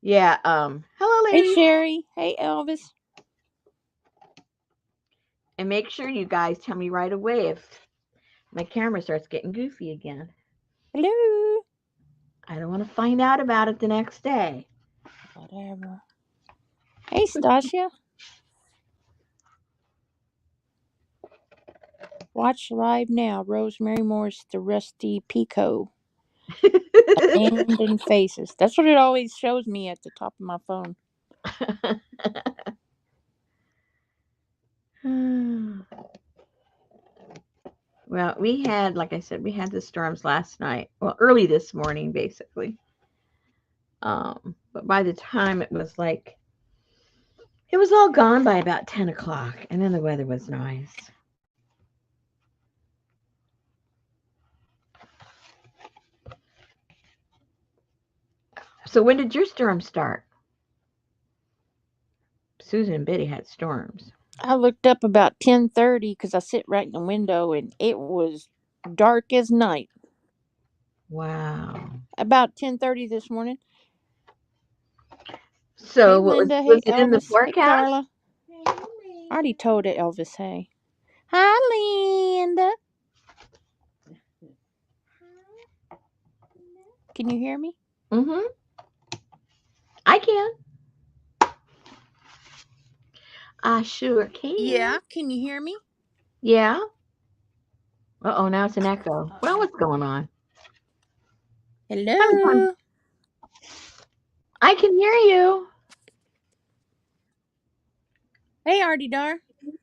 Yeah. Hello, Hey, ladies. Sherry. Hey, Elvis. And make sure you guys tell me right away if my camera starts getting goofy again. Hello. I don't want to find out about it the next day. Whatever. Hey, Stasia. Watch live now. Rosemary Moore's The Rusty Pico. Abandoned Faces. That's what it always shows me at the top of my phone. Well, we had, like I said, we had the storms last night. Well, early this morning, basically. But by the time it was all gone by about 10 o'clock, and then the weather was nice. So when did your storm start? Susan and Biddy had storms. I looked up about 10:30 because I sit right in the window and it was dark as night. Wow. About 10:30 this morning. Hey, So what was Linda. was Hey, it in the Elvis. Hey, forecast? Carla. I already told it, Elvis. Hey. Hi, Linda. Can you hear me? Mm-hmm. I can. I sure can. Yeah. Can you hear me? Yeah. Uh-oh, now it's an echo. Well, what's going on? Having fun. Hello. I can hear you. Hey, Artie Dar.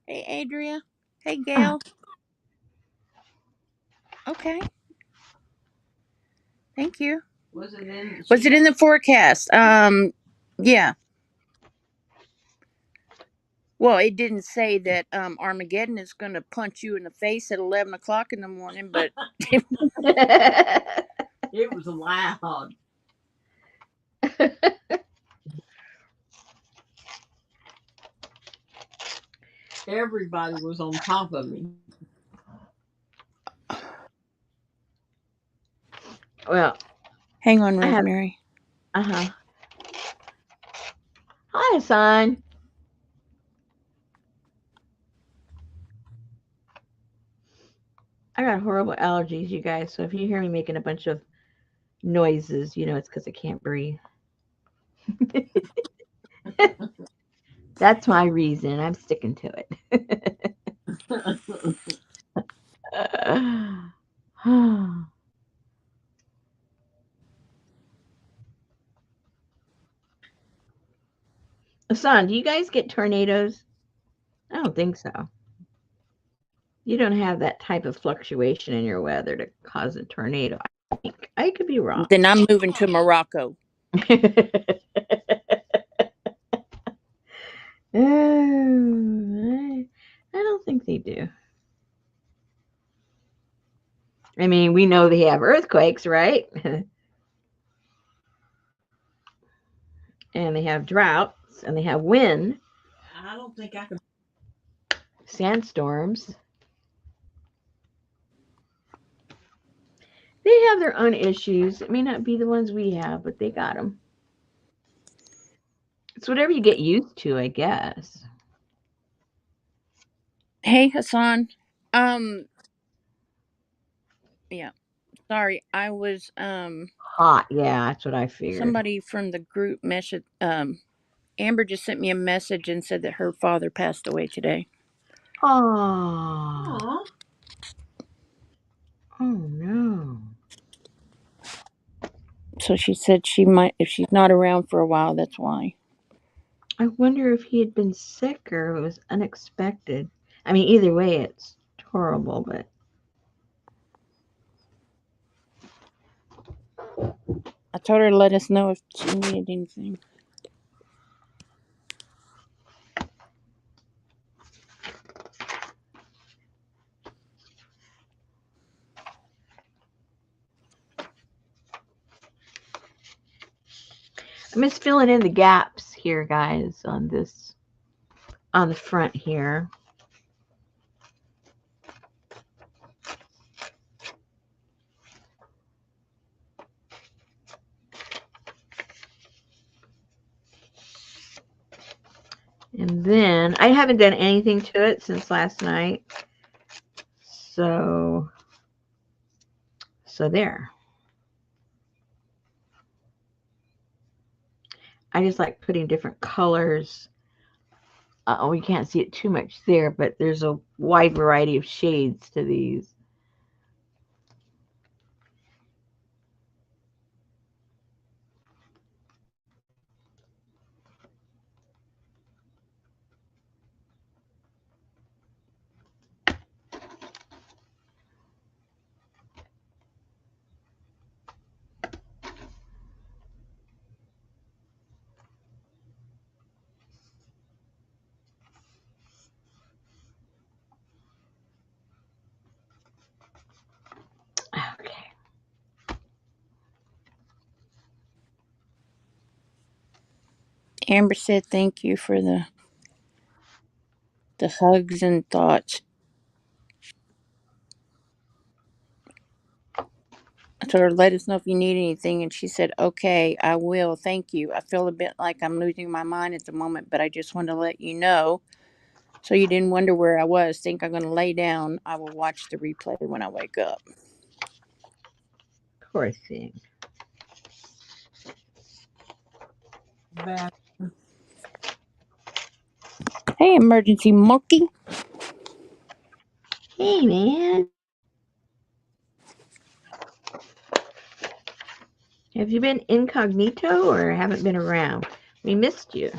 Hey, Adria. Hey, Oh, Gail. Okay. Thank you. Was it in the forecast? Yeah. Well, it didn't say that Armageddon is going to punch you in the face at 11 o'clock in the morning, but It was loud. Everybody was on top of me. well, hang on, I have. Rosemary. Uh-huh. Hi, son. I got horrible allergies, you guys. So if you hear me making a bunch of noises, it's because I can't breathe. That's my reason. I'm sticking to it. Son, do you guys get tornadoes? I don't think so. You don't have that type of fluctuation in your weather to cause a tornado. I think I could be wrong. Then I'm moving to Morocco. I don't think they do. I mean, we know they have earthquakes, right? And they have droughts, and they have wind, I don't think I could. sandstorms. They have their own issues. It may not be the ones we have, but they got them. It's whatever you get used to, I guess. Hey, Hassan. Um, yeah. Sorry, I was Hot, yeah, that's what I figured. somebody from the group message. Amber just sent me a message and said that her father passed away today. Oh, Aw. oh no. So she said she might, if she's not around for a while, that's why. I wonder if he had been sick or it was unexpected. I mean, either way, it's horrible, but I told her to let us know if she needed anything. I'm just filling in the gaps here, guys, on the front here. And then I haven't done anything to it since last night. So there. I just like putting different colors. Oh, you can't see it too much there, but there's a wide variety of shades to these. Okay. Amber said thank you for the hugs and thoughts. I told her, let us know if you need anything, and she said, okay, I will. Thank you. I feel a bit like I'm losing my mind at the moment, but I just wanted to let you know so you didn't wonder where I was. Think I'm going to lay down. I will watch the replay when I wake up. Poor thing. Bad. Hey, emergency monkey. Hey, man. Have you been incognito or haven't been around? We missed you.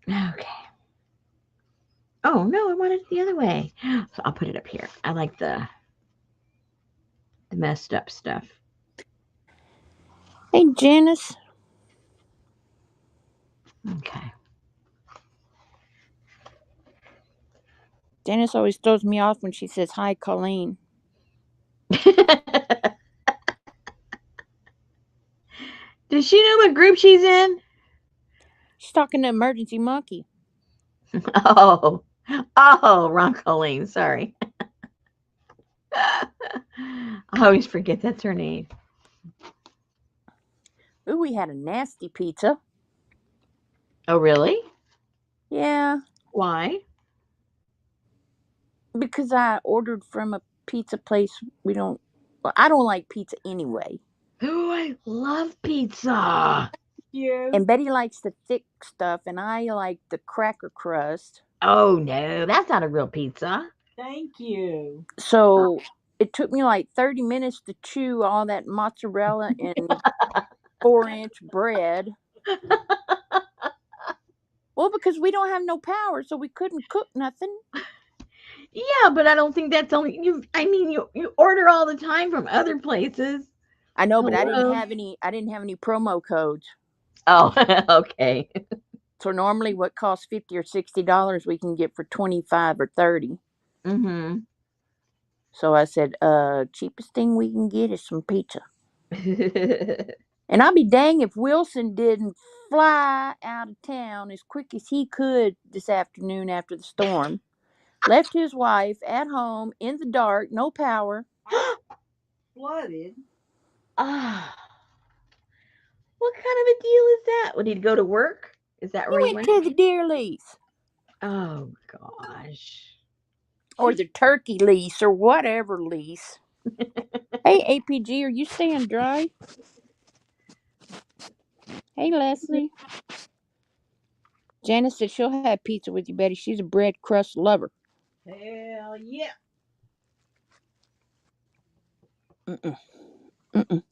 Okay. Oh, no, I want it the other way. So I'll put it up here. I like the messed up stuff. Hey, Janice. Okay. Janice always throws me off when she says, hi, Colleen. Does she know what group she's in? She's talking to emergency monkey. Oh, wrong Colleen. Sorry. I always forget that's her name. Ooh, we had a nasty pizza. Oh, really? Yeah, Why? because I ordered from a pizza place well, I don't like pizza anyway. Oh, I love pizza. You. And Betty likes the thick stuff, and I like the cracker crust. Oh, no, that's not a real pizza. Thank you. So it took me like 30 minutes to chew all that mozzarella and 4-inch bread. Well, because we don't have no power, so we couldn't cook nothing. Yeah, but I don't think that's only you. I mean, you order all the time from other places. I know, but Hello. I didn't have any promo codes. Oh, okay. So normally what costs $50 or $60 we can get for 25 or 30. Mm-hmm. So I said, cheapest thing we can get is some pizza. And I'll be dang if Wilson didn't fly out of town as quick as he could this afternoon after the storm. Left his wife at home in the dark, no power. Flooded. Ah, what kind of a deal is that? Would he go to work? Is that He where he went went? to the deer lease Oh gosh. or the turkey lease or whatever lease. Hey, APG, are you staying dry? Hey, Leslie. Janice said she'll have pizza with you, Betty. She's a bread crust lover. Hell yeah. Mm-mm. Mm-mm.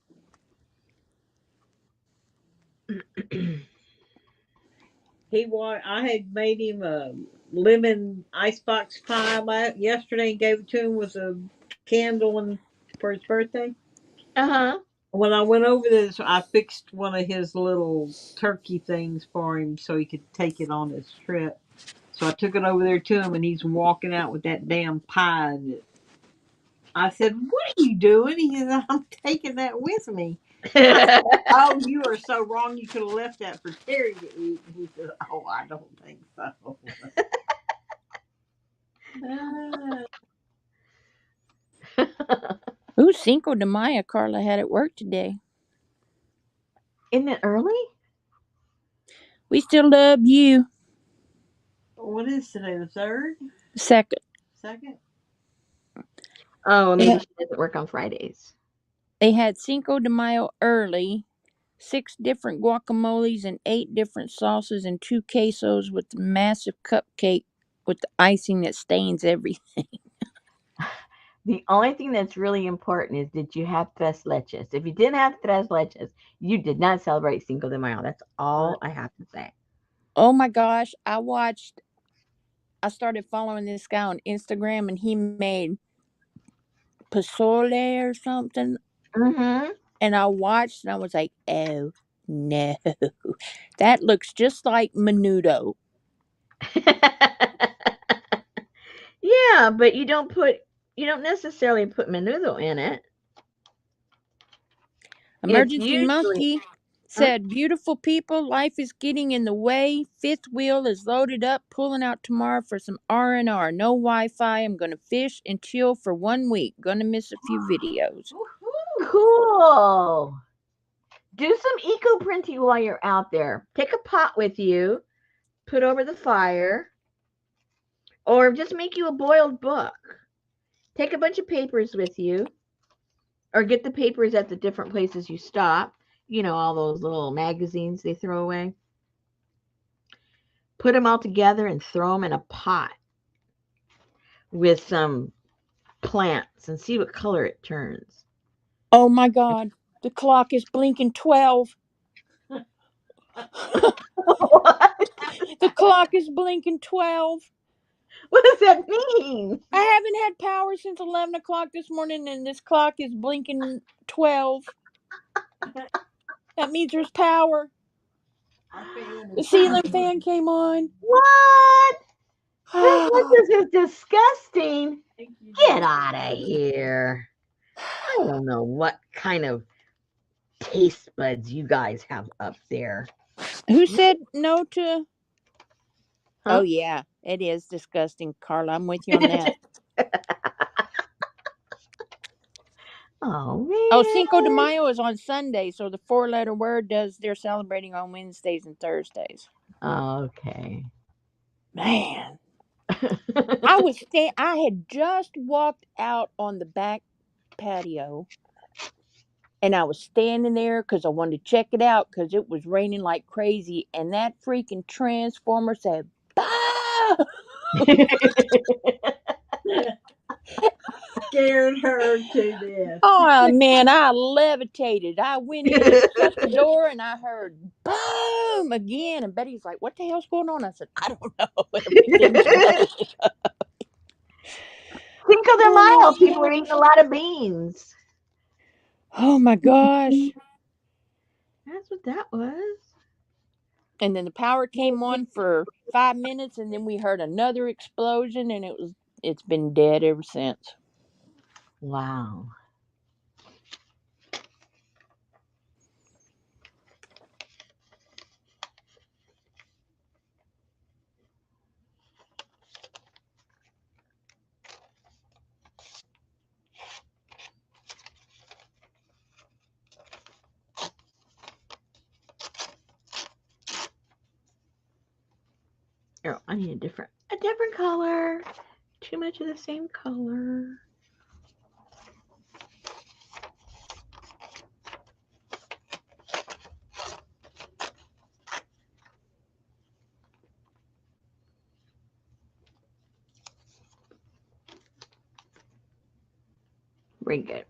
I had made him a lemon icebox pie yesterday and gave it to him with a candle for his birthday. Uh-huh. When I went over this, I fixed one of his little turkey things for him so he could take it on his trip. So I took it over there to him, and he's walking out with that damn pie. And I said, "What are you doing?" He said, "I'm taking that with me." I said, "Oh, you are so wrong. You could have left that for Terry to eat." And he said, "Oh, I don't think so." Ooh, Cinco de Mayo, Carla had at work today. Isn't it early? We still love you. What is today? The 3rd? Second. 2nd? Oh, They, maybe she doesn't work on Fridays. they had Cinco de Mayo early. 6 different guacamoles and 8 different sauces and 2 quesos with the massive cupcake with the icing that stains everything. The only thing that's really important is, did you have tres leches? If you didn't have tres leches, you did not celebrate Cinco de Mayo. That's all I have to say. Oh my gosh, I started following this guy on Instagram and he made pozole or something. Mm-hmm. And I watched and I was like, oh no. That looks just like menudo. Yeah, but you don't necessarily put menudo in it. It's Emergency usually Monkey said, beautiful people, life is getting in the way. Fifth wheel is loaded up, pulling out tomorrow for some R&R. No Wi-Fi. I'm going to fish and chill for 1 week. Going to miss a few videos. cool. Do some eco printing while you're out there. Take a pot with you, put over the fire, or just make you a boiled book. Take a bunch of papers with you, or get the papers at the different places you stop. You know, all those little magazines they throw away. Put them all together and throw them in a pot with some plants and see what color it turns. Oh my God. The clock is blinking 12. What? The clock is blinking 12. What does that mean? I haven't had power since 11 o'clock this morning, and this clock is blinking 12. That means there's power. The ceiling fan came on. What? Oh, This is disgusting. Get out of here. I don't know what kind of taste buds you guys have up there. who said no to? Oh, Huh? yeah, it is disgusting, Carla. I'm with you on that. Oh, Oh, Cinco de man. Mayo is on Sunday, so the 4-letter word they're celebrating on Wednesdays and Thursdays. Okay. Man, I had just walked out on the back patio and I was standing there because I wanted to check it out because it was raining like crazy, and that freaking transformer said, "Bah!" Scared her to death. Oh man, I levitated. I went in and shut the door, and I heard boom again. And Betty's like, "What the hell's going on?" I said, "I don't know. Everything's messed up." Cinco de Mayo. People are eating a lot of beans. Oh my gosh! That's what that was. And then the power came on for 5 minutes, and then we heard another explosion, and it's been dead ever since. Wow. Oh, I need a different color. Too much of the same color. Very good.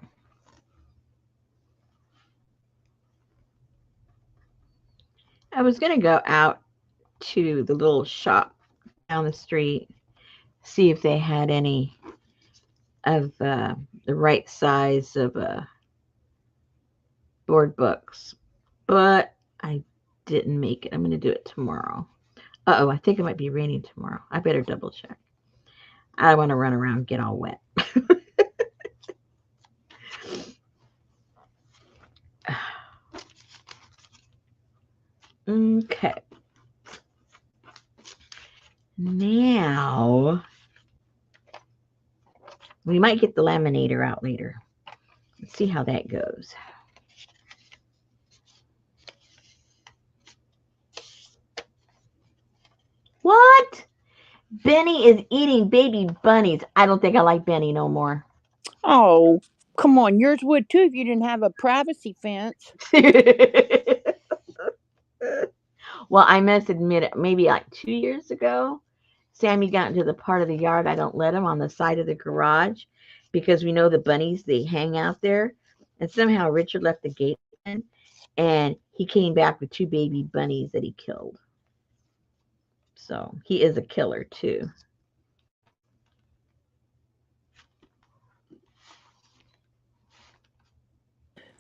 I was going to go out to the little shop down the street, see if they had any of the right size of board books, but I didn't make it. I'm going to do it tomorrow. Uh-oh, I think it might be raining tomorrow. I better double check. I want to run around and get all wet. Okay. Now, we might get the laminator out later. Let's see how that goes. What? Benny is eating baby bunnies. I don't think I like Benny no more. Oh, come on. Yours would too if you didn't have a privacy fence. Well, I must admit it, maybe like 2 years ago, Sammy got into the part of the yard I don't let him on the side of the garage because we know the bunnies, they hang out there. And somehow Richard left the gate open and he came back with 2 baby bunnies that he killed. So he is a killer too.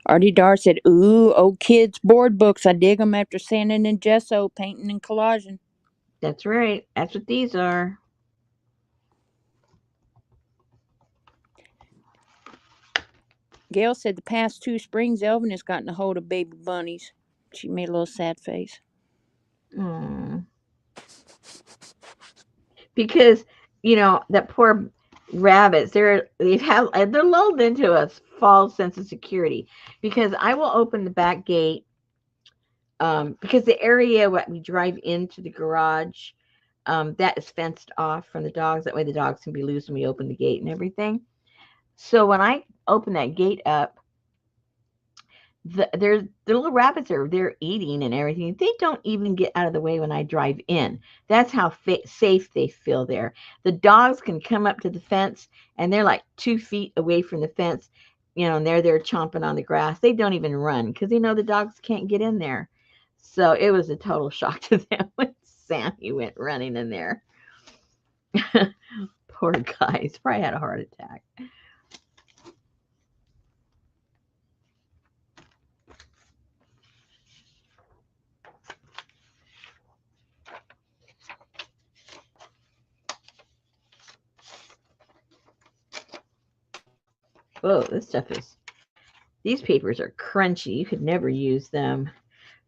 Artie Dar said, "Ooh, old kids' board books. I dig 'em after sanding and gesso, painting and collaging." That's right. That's what these are. Gail said the past 2 springs Elvin has gotten a hold of baby bunnies. She made a little sad face. Mm. Because that poor rabbits, they're lulled into a false sense of security because I will open the back gate because the area what we drive into the garage that is fenced off from the dogs. That way the dogs can be loose when we open the gate and everything. So when I open that gate up, the little rabbits are there eating and everything. They don't even get out of the way when I drive in. That's how safe they feel there. The dogs can come up to the fence and they're like 2 feet away from the fence, and they're there chomping on the grass. They don't even run because they know the dogs can't get in there. So it was a total shock to them when Sammy went running in there. Poor guy, he's probably had a heart attack. Whoa, these papers are crunchy. You could never use them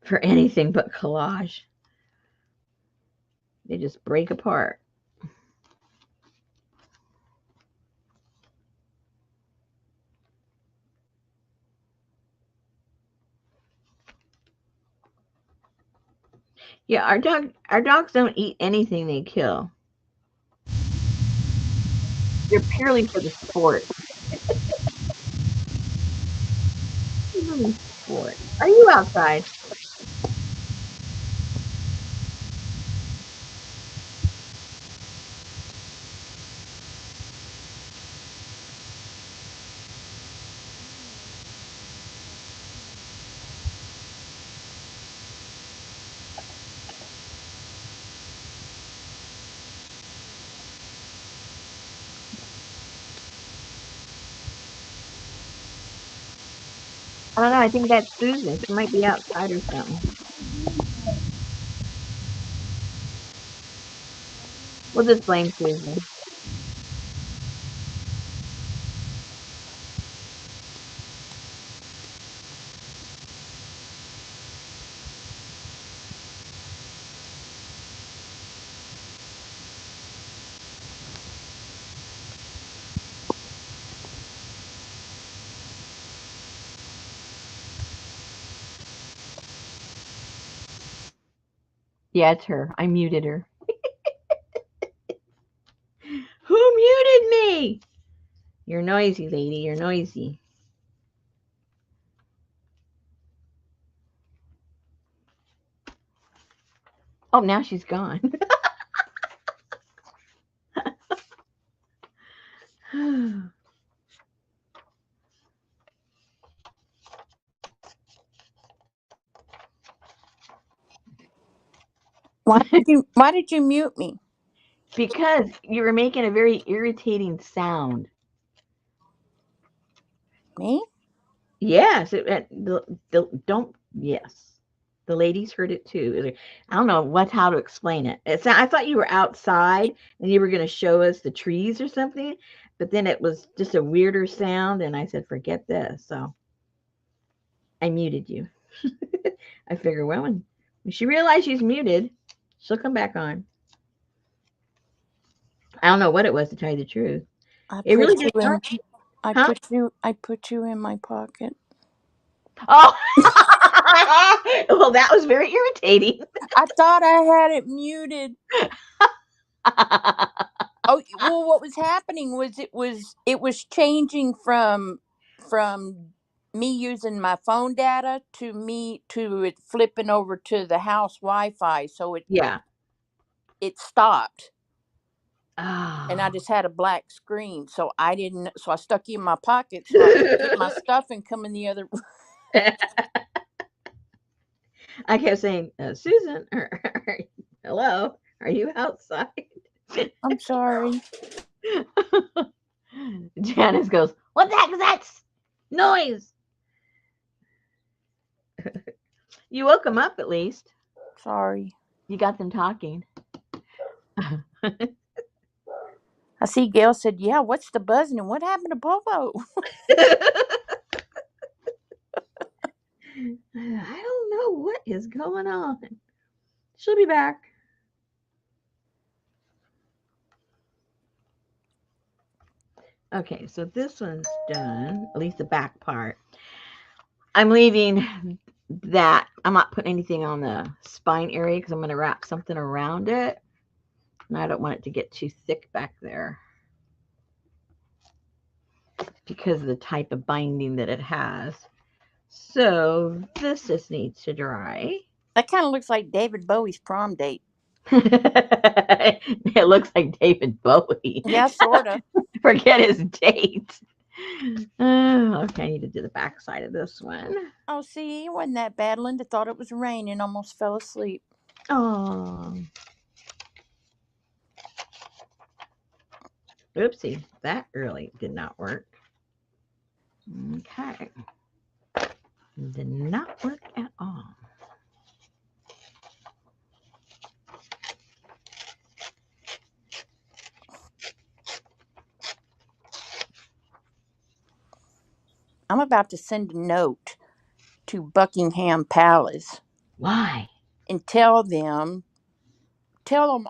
for anything but collage. They just break apart. Yeah, our dogs don't eat anything they kill. They're purely for the sport. Really sport. Are you outside? I don't know. I think that's Susan. She might be outside or something. We'll just blame Susan. Yeah, it's her. I muted her. Who muted me? You're noisy, lady. You're noisy. Oh, now she's gone. Why did you mute me? Because you were making a very irritating sound. Me? Yes, don't. Yes, the ladies heard it too. I don't know how to explain it. I thought you were outside and you were going to show us the trees or something, but then it was just a weirder sound, and I said, "Forget this." So I muted you. I figure, well, when she realized she's muted, she'll come back on. I don't know what it was, to tell you the truth. I It put really you didn't in. hurt you. I Huh? put you in my pocket. Oh, well, that was very irritating. I thought I had it muted. Oh well, what was happening was it was changing from me using my phone data to it flipping over to the house Wi-Fi. So Yeah. it stopped, and I Oh. just had a black screen. So I didn't. So I stuck it in my pocket so I could get my stuff and come in the other. I kept saying, Susan, hello, are you outside? I'm sorry. Janice goes, what the heck is that noise? You woke them up at least. Sorry. You got them talking. I see Gail said, "Yeah, what's the buzzing and what happened to Bobo?" I don't know what is going on. She'll be back. Okay, so this one's done, at least the back part. I'm leaving that. I'm not putting anything on the spine area because I'm going to wrap something around it. And I don't want it to get too thick back there because of the type of binding that it has. So this just needs to dry. That kind of looks like David Bowie's prom date. It looks like David Bowie. Yeah, sort of. Forget his date. Okay, I need to do the back side of this one. Oh, see, it wasn't that bad. Linda thought it was raining, almost fell asleep. Oh. Oopsie, that really did not work. Okay. Did not work at all. I'm about to send a note to Buckingham Palace Why? and tell them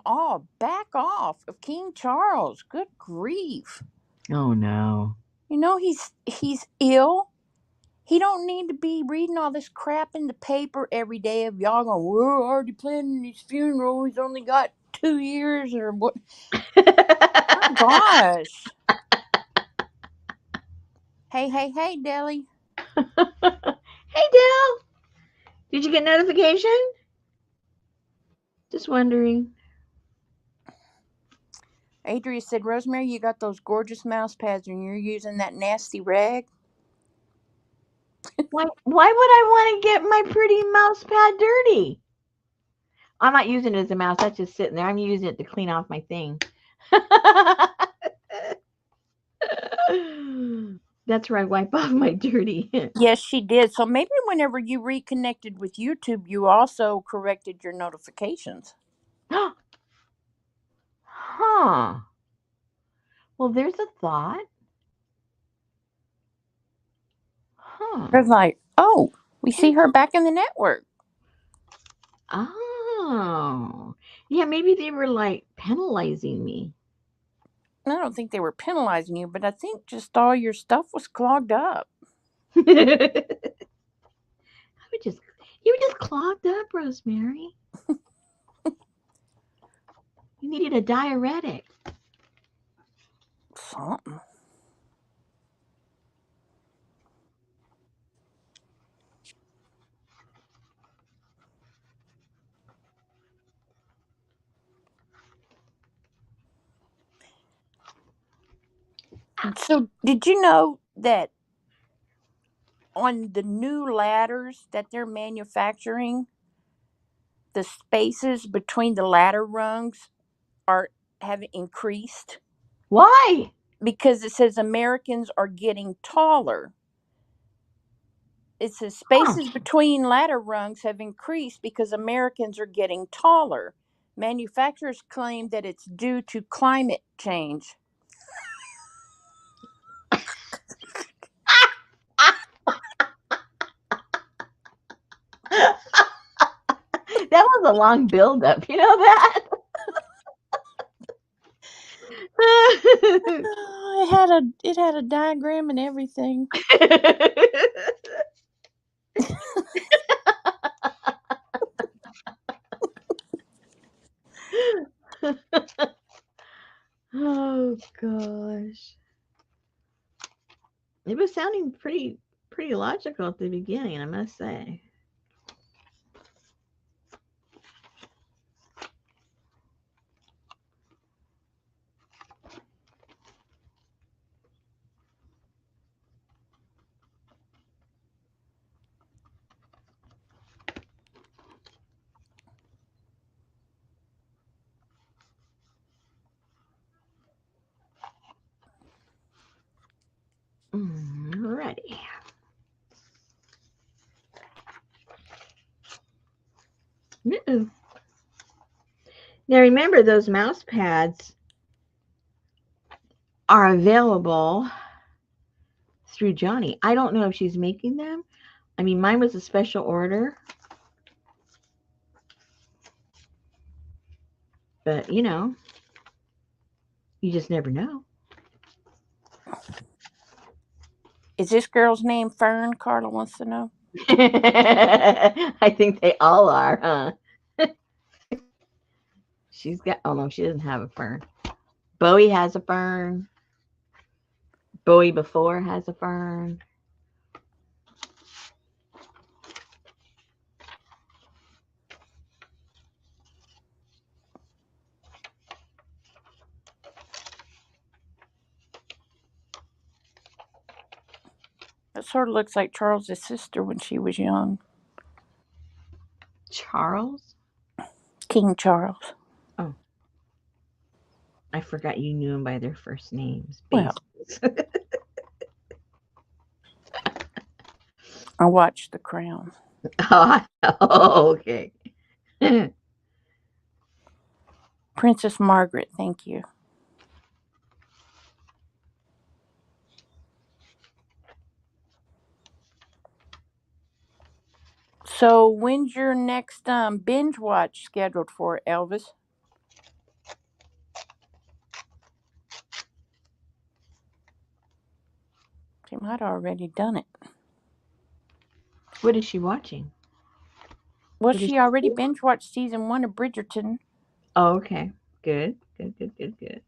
all, back off of King Charles. Good grief. Oh no. You know he's ill. He don't need to be reading all this crap in the paper every day of y'all going, we're already planning his funeral. He's only got 2 years or what. My gosh. Hey, Deli. Hey, Dale. Did you get notification? Just wondering. Adria said, Rosemary, you got those gorgeous mouse pads and you're using that nasty rag? Why would I want to get my pretty mouse pad dirty? I'm not using it as a mouse. That's just sitting there. I'm using it to clean off my thing. That's where I wipe off my dirty. Yes, she did. So maybe whenever you reconnected with YouTube, you also corrected your notifications. Huh. Well, there's a thought. Huh. I was like, oh, we see her back in the network. Oh. Yeah, maybe they were like penalizing me. I don't think they were penalizing you, but I think just all your stuff was clogged up. You were just clogged up, Rosemary. You needed a diuretic. Something. So, did you know that on the new ladders that they're manufacturing, the spaces between the ladder rungs have increased? Why? Because it says Americans are getting taller. It says Huh. spaces between ladder rungs have increased because Americans are getting taller. Manufacturers claim that it's due to climate change. That was a long buildup. You know that? it had a diagram and everything. Oh gosh. It was sounding pretty logical at the beginning, I must say. Alrighty. Uh-oh. Now remember, those mouse pads are available through Johnny. I don't know if she's making them. I mean, mine was a special order. But, you just never know. Is this girl's name Fern? Carla wants to know. I think they all are, huh? She's got, oh no, she doesn't have a fern. Bowie has a fern. Bowie before has a fern. It sort of looks like Charles's sister when she was young. Charles? King Charles. Oh. I forgot you knew them by their first names. Well, I watched The Crown. Oh, okay. Princess Margaret, thank you. So, when's your next binge watch scheduled for, Elvis? She might have already done it. What is she watching? Well, she already binge watched season 1 of Bridgerton. Oh, okay. Good. Good.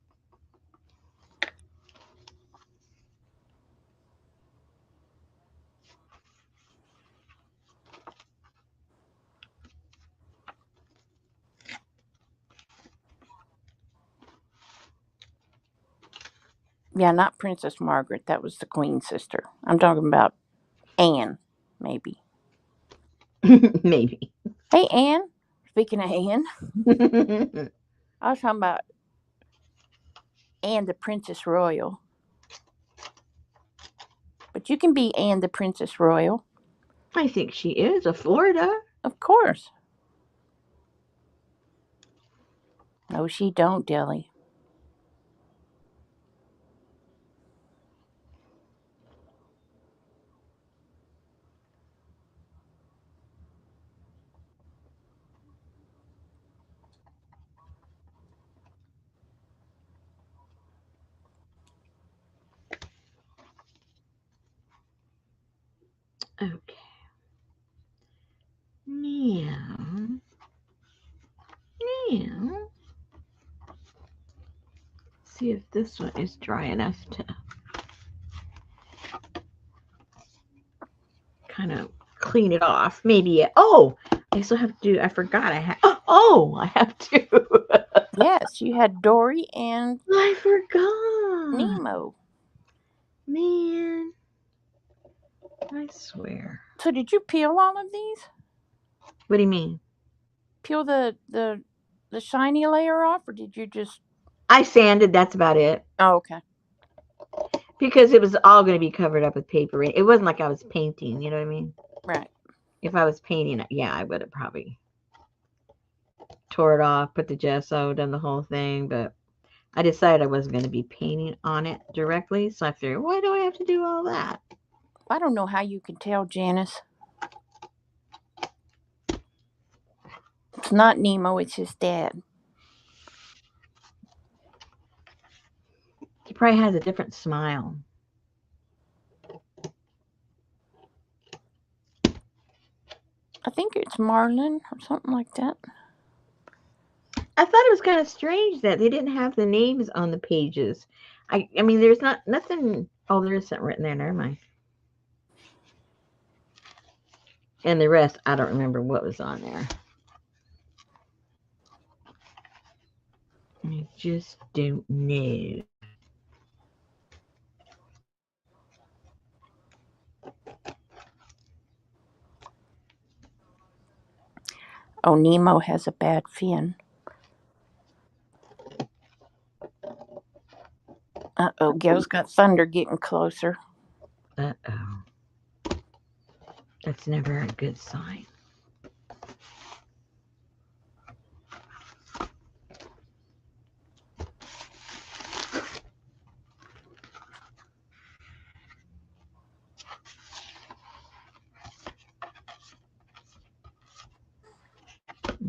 Yeah, not Princess Margaret. That was the Queen's sister. I'm talking about Anne, maybe. Maybe. Hey, Anne. Speaking of Anne, I was talking about Anne the Princess Royal. But you can be Anne the Princess Royal. I think she is a Florida. Of course. No, she don't, Dilly. Okay. Meow. Meow. See if this one is dry enough to kind of clean it off. Maybe. Oh, I still have to do. I forgot. I have. Oh, I have to. Yes, you had Dory and I forgot. Nemo. Man, I swear. So did you peel all of these? What do you mean? Peel the shiny layer off, or did you just? I sanded. That's about it. Oh, okay. Because it was all going to be covered up with paper. It wasn't like I was painting. You know what I mean? Right. If I was painting, yeah, I would have probably tore it off, put the gesso, done the whole thing. But I decided I wasn't going to be painting on it directly. So I figured, why do I have to do all that? I don't know how you can tell, Janice. It's not Nemo, it's his dad. You probably has a different smile. I think it's Marlin or something like that. I thought it was kind of strange that they didn't have the names on the pages. I mean, there's nothing. Oh, there is something written there. Never mind. And the rest, I don't remember what was on there. I just don't know. Oh, Nemo has a bad fin. Uh-oh, Gail's got thunder getting closer. Uh-oh. That's never a good sign.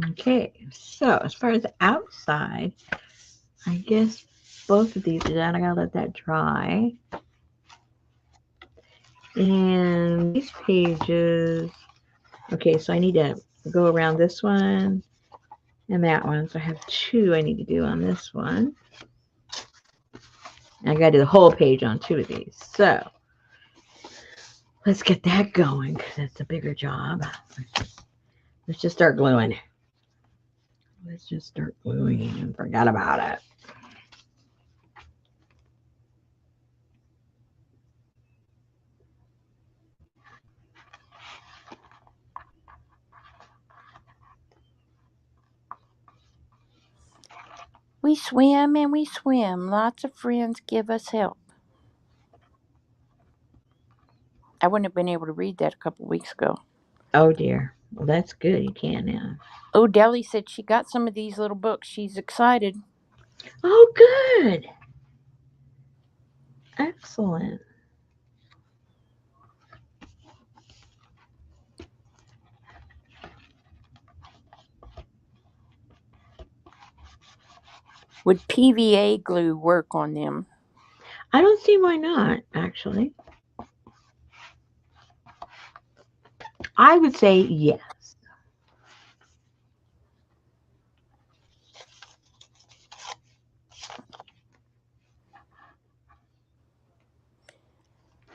Okay, so as far as the outside, I guess both of these are done. I gotta let that dry. And these pages, okay, so I need to go around this one and that one. So I have two I need to do on this one. And I gotta do the whole page on two of these. So let's get that going because that's a bigger job. Let's just start gluing. Let's just start gluing and forget about it. We swim and we swim. Lots of friends give us help. I wouldn't have been able to read that a couple weeks ago. Oh dear. Well, that's good. You can now. Oh, Deli said she got some of these little books. She's excited. Oh, good. Excellent. Would PVA glue work on them? I don't see why not, actually. I would say yes.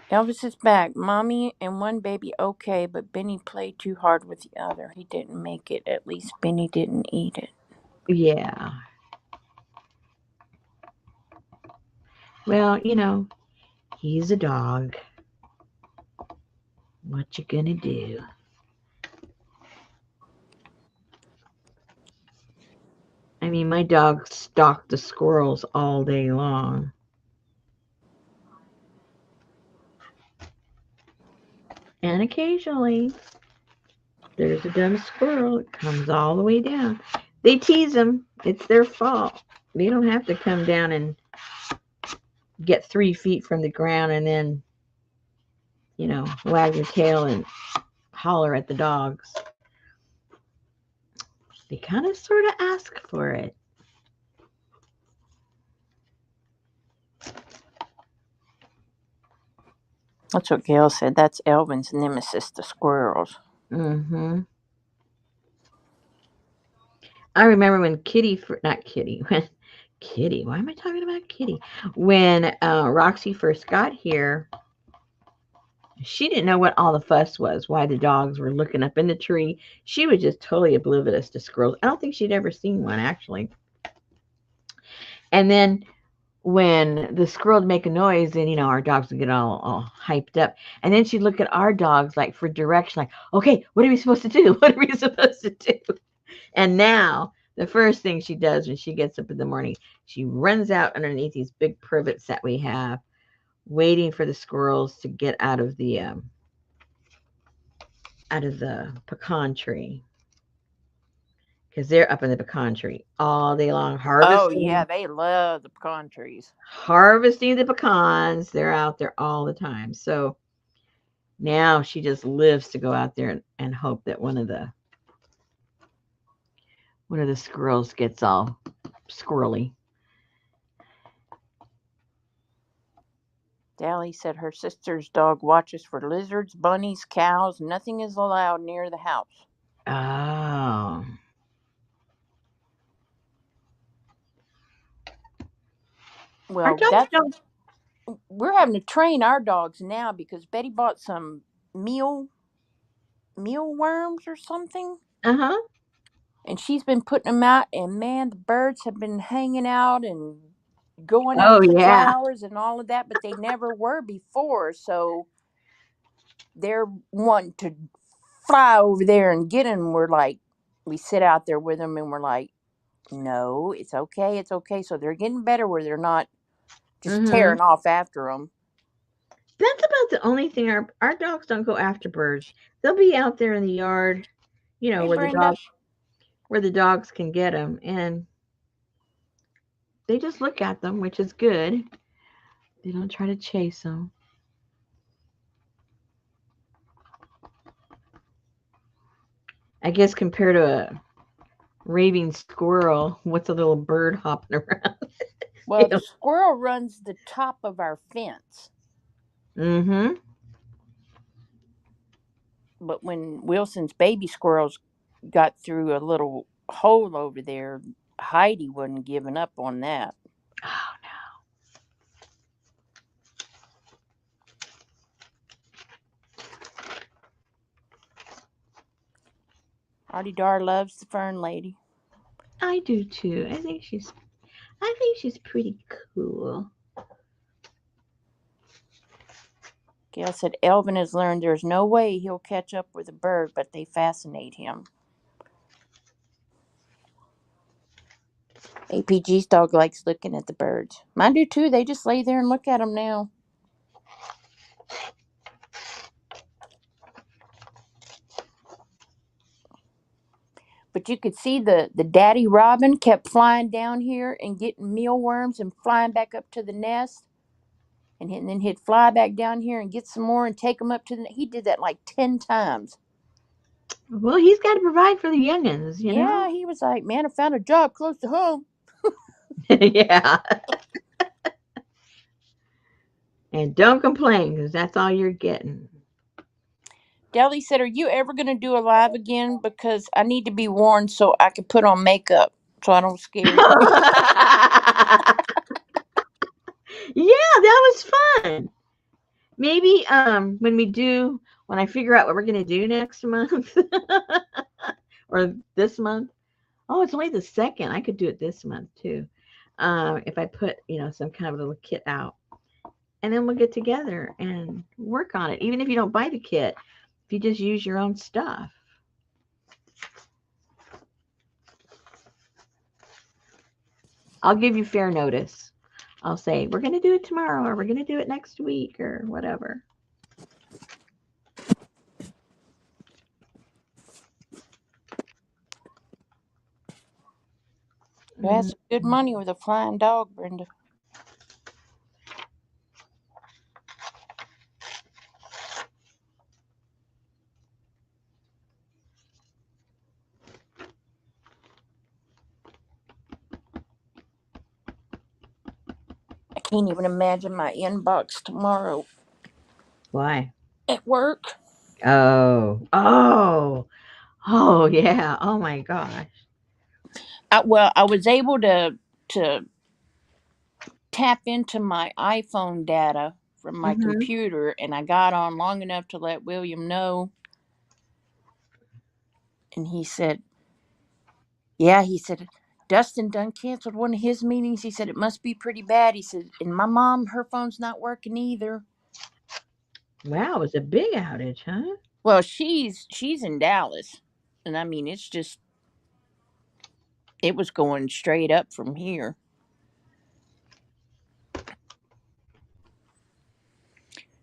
Elvis is back. Mommy and one baby okay, but Benny played too hard with the other. He didn't make it. At least Benny didn't eat it. Yeah. Well, he's a dog. What you gonna do? I mean, my dog stalked the squirrels all day long. And occasionally, there's a dumb squirrel that comes all the way down. They tease them. It's their fault. They don't have to come down and get 3 feet from the ground and then, wag your tail and holler at the dogs. They kind of sort of ask for it. That's what Gail said. That's Elvin's nemesis, the squirrels. Mm-hmm. I remember when not Kitty, when Kitty, why am I talking about Kitty? When Roxy first got here, she didn't know what all the fuss was, why the dogs were looking up in the tree. She was just totally oblivious to squirrels. I don't think she'd ever seen one, actually. And then when the squirrel would make a noise, then, our dogs would get all hyped up. And then she'd look at our dogs, like, for direction, like, okay, what are we supposed to do? What are we supposed to do? And now the first thing she does when she gets up in the morning, she runs out underneath these big privets that we have, waiting for the squirrels to get out of the pecan tree, because they're up in the pecan tree all day long Oh, yeah, harvesting they love the pecan trees. harvesting the pecans. They're out there all the time. So now she just lives to go out there and hope that one of the squirrels gets all squirrely. Dally said her sister's dog watches for lizards, bunnies, cows. Nothing is allowed near the house. Oh. Our Well, dogs don't. we're having to train our dogs now because Betty bought some meal mealworms or something, Uh-huh. and she's been putting them out. And man, the birds have been hanging out and going Oh, into the yeah. flowers and all of that, but they never were before. So they're wanting to fly over there and get them. We're like, we sit out there with them, and we're like, no, it's okay, it's okay. So they're getting better where they're not just Mm-hmm. tearing off after them. That's about the only thing. Our dogs don't go after birds. They'll be out there in the yard, Hey, where the Brenda. dogs can get them, and they just look at them, which is good. They don't try to chase them. I guess compared to a raving squirrel, what's a little bird hopping around? Well, the squirrel runs the top of our fence. Mm-hmm. But when Wilson's baby squirrels got through a little hole over there, Heidi wasn't giving up on that. Oh Artie Dar loves the fern lady. no, I do too. I think she's pretty cool. Gail said Elvin has learned there's no way he'll catch up with a bird, but they fascinate him. APG's dog likes looking at the birds. Mine do too. They just lay there and look at them now. But you could see the daddy robin kept flying down here and getting mealworms and flying back up to the nest. And then he'd fly back down here and get some more and take them up to the nest. He did that like 10 times. Well, he's got to provide for the youngins, Yeah, he was like, man, I found a job close to home. Yeah. And don't complain, because that's all you're getting. Deli said, are you ever going to do a live again? Because I need to be warned so I can put on makeup so I don't scare you. Yeah, that was fun. Maybe when I figure out what we're gonna do next month or this month. Oh, it's only the second. I could do it this month too. If I put some kind of a little kit out, and then we'll get together and work on it. Even if you don't buy the kit, if you just use your own stuff. I'll give you fair notice. I'll say, we're going to do it tomorrow, or we're going to do it next week, or whatever. You had some good money with a flying dog, Brenda. I can't even imagine my inbox tomorrow Why? at work. Oh, yeah. Oh, my gosh. I was able to tap into my iPhone data from my Mm-hmm. computer, and I got on long enough to let William know. And he said, yeah, he said, Dustin done canceled one of his meetings. He said, it must be pretty bad. He said, and my mom, her phone's not working either. Wow, it was a big outage, huh? Well, she's in Dallas. And I mean, it was going straight up from here.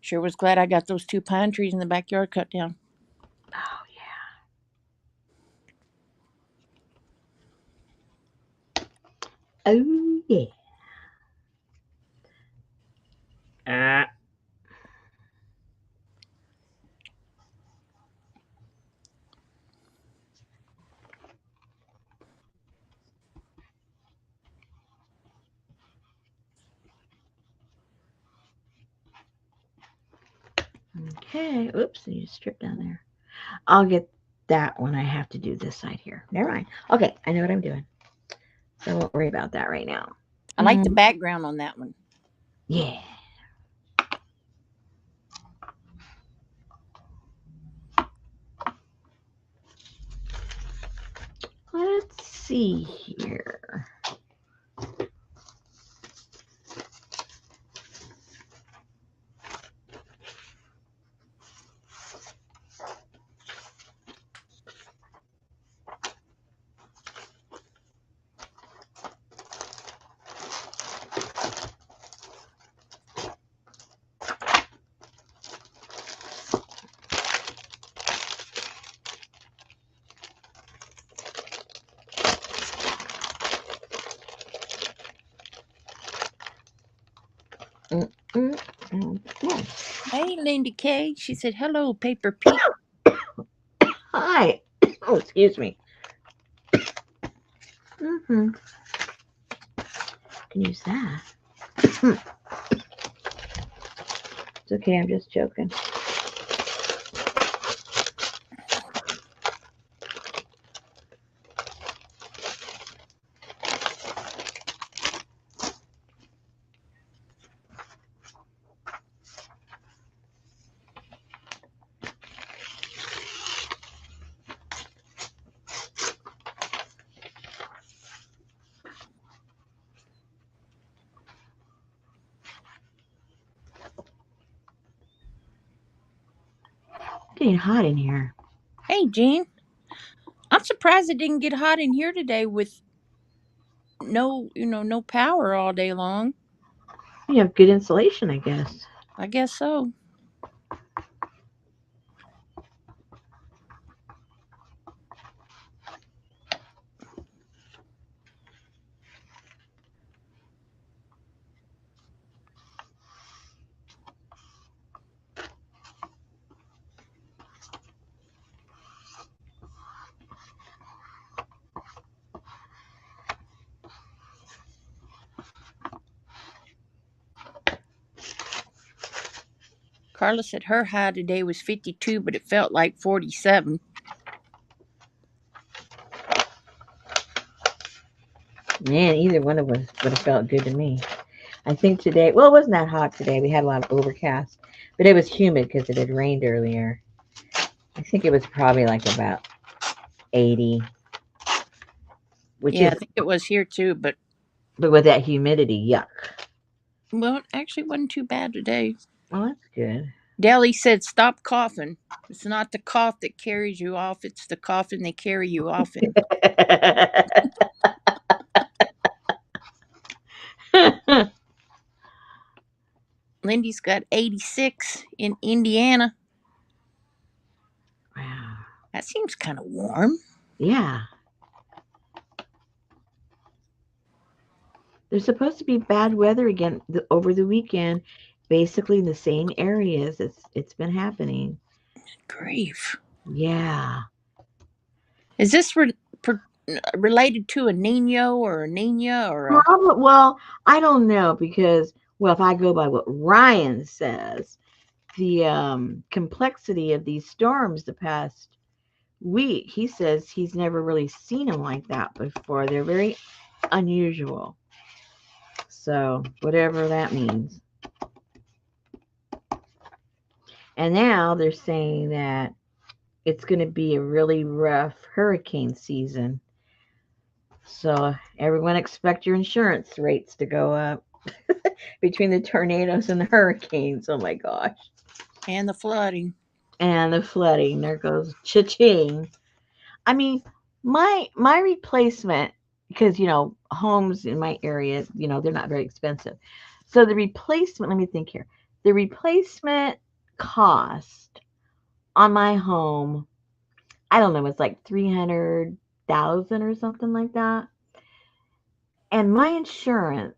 Sure was glad I got those 2 pine trees in the backyard cut down. Oh, yeah. Oh, yeah. Okay. Oops, I need a strip down there. I'll get that when I have to do this side here. Never mind. Okay, I know what I'm doing. So I won't worry about that right now. I like the background on that one. Yeah. Let's see here. Hey, Linda Kay. She said, hello, Paper Pete. Hi. Oh, excuse me. Can use that. It's okay. I'm just joking. It's getting hot in here. Hey, Jean. I'm surprised it didn't get hot in here today with no power all day long. You have good insulation, I guess. I guess so. Carla said her high today was 52, but it felt like 47. Man, either one of us would have felt good to me. I think today, well, it wasn't that hot today. We had a lot of overcast, but it was humid because it had rained earlier. I think it was probably like about 80, which Yeah, is, I think it was here too, but with that humidity, yuck. well, it actually wasn't too bad today. Well, that's good. Deli said, stop coughing. It's not the cough that carries you off, it's the coffin they carry you off in. Lindy's got 86 in Indiana. Wow. That seems kind of warm. Yeah. There's supposed to be bad weather again over the weekend, basically in the same areas. It's been happening. Grief. Yeah. Is this related to a Nino or a Nina or a. Probably, well, I don't know because, well, if I go by what Ryan says, the complexity of these storms the past week, he says he's never really seen them like that before. They're very unusual. So, whatever that means. And now they're saying that it's going to be a really rough hurricane season. So, everyone expect your insurance rates to go up between the tornadoes and the hurricanes. Oh my gosh. And the flooding. And the flooding. There goes cha-ching. I mean, my replacement, because homes in my area, they're not very expensive. So the replacement, let me think here. The replacement cost on my home, I don't know, it's like 300,000 or something like that. And my insurance,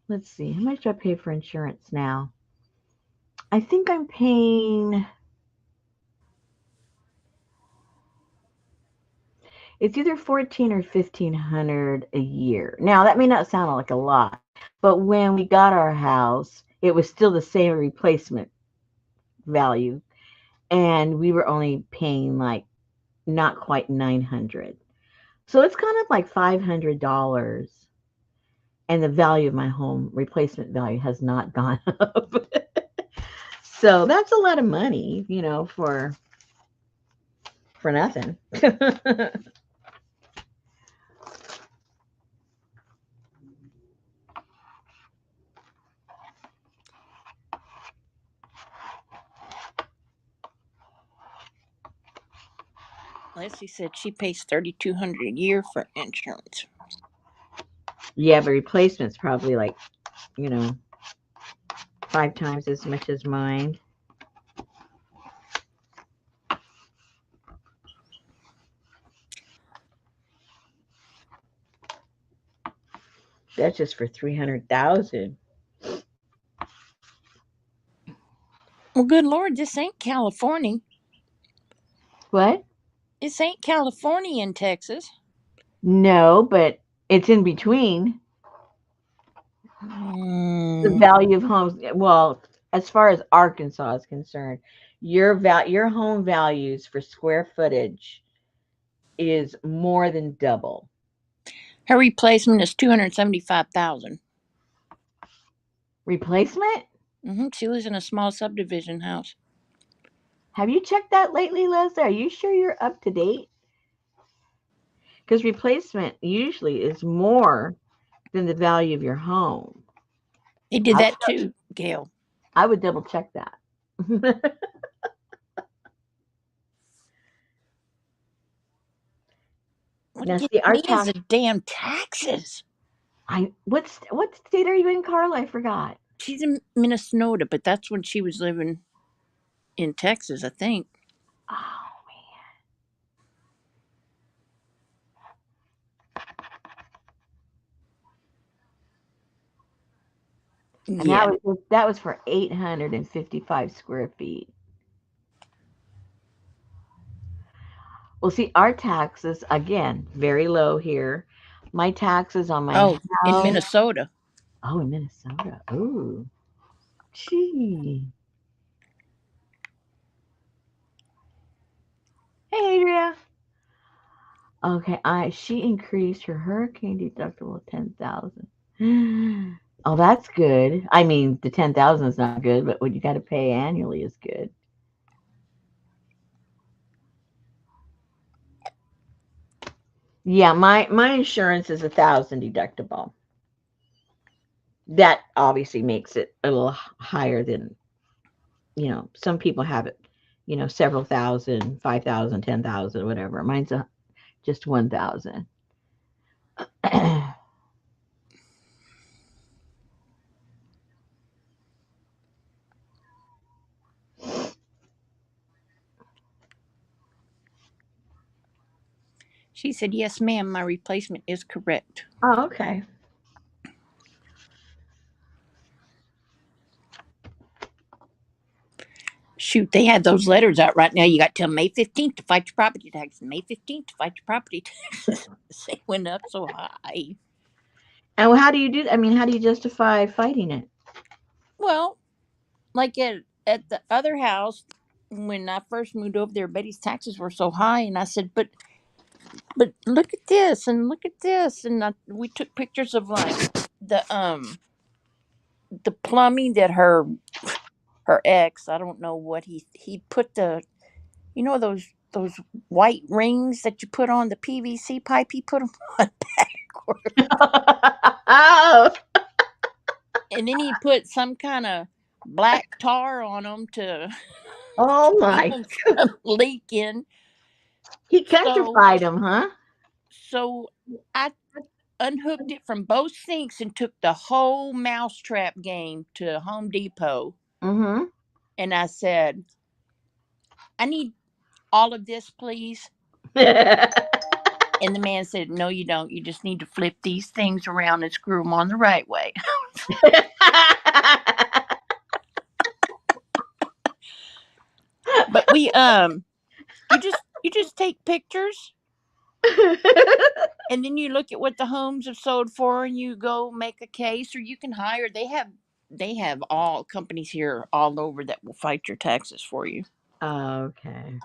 let's see, how much do I pay for insurance now? I think I'm paying, it's either 14 or 1500 a year. Now that may not sound like a lot, but when we got our house, it was still the same replacement value, and we were only paying like not quite 900. So it's gone up like $500, and the value of my home replacement value has not gone up. So that's a lot of money, for nothing. Leslie said she pays $3,200 a year for insurance. Yeah, but replacement's probably like, you know, 5 times as much as mine. That's just for 300,000. Well, good Lord, this ain't California. What? This ain't California in Texas. No, but it's in between. The Mm. value of homes. Well, as far as Arkansas is concerned, your home values for square footage is more than double. Her replacement is $275,000. Replacement? She lives in a small subdivision house. Have you checked that lately, Leslie? Are you sure you're up to date? Because replacement usually is more than the value of your home. They did I that too, Gail. I would double check that. What Now, it gets see, our me is tax. the damn taxes. What state are you in, Carla? I forgot. She's in Minnesota, but that's when she was living in Texas, I think. Oh, and Yeah. that was for 855 square feet. Well, see, our taxes again very low here. My taxes on my Oh, in house. Minnesota. Oh, in Minnesota. Ooh, gee. Hey, Adria. Okay, I she increased her hurricane deductible 10,000. Oh, that's good. I mean, the 10,000 is not good, but what you got to pay annually is good. Yeah, my insurance is 1,000 deductible. That obviously makes it a little higher than, some people have it, several thousand, 5,000, 10,000, whatever. Mine's just 1,000. She said, "Yes, ma'am, my replacement is correct." Oh, okay. Shoot, they had those letters out right now. You got till May 15th to fight your property taxes. May 15th to fight your property taxes. They went up so high. And how do you do that? I mean, how do you justify fighting it? Well, like at the other house, when I first moved over there, Betty's taxes were so high, and I said, but look at this and look at this, and we took pictures of like the um the plumbing that her ex, I don't know what he put the, those white rings that you put on the PVC pipe, he put them on backward. Oh, And then he put some kind of black tar on them to oh keep my. them from leaking. He So countrified him, huh? so I unhooked it from both sinks and took the whole mousetrap game to Home Depot. Mm-hmm. And I said, "I need all of this, please." And the man said, "No, you don't. You just need to flip these things around and screw them on the right way." But you just take pictures, and then you look at what the homes have sold for, and you go make a case, or you can hire. They have they have all companies here all over that will fight your taxes for you. Okay.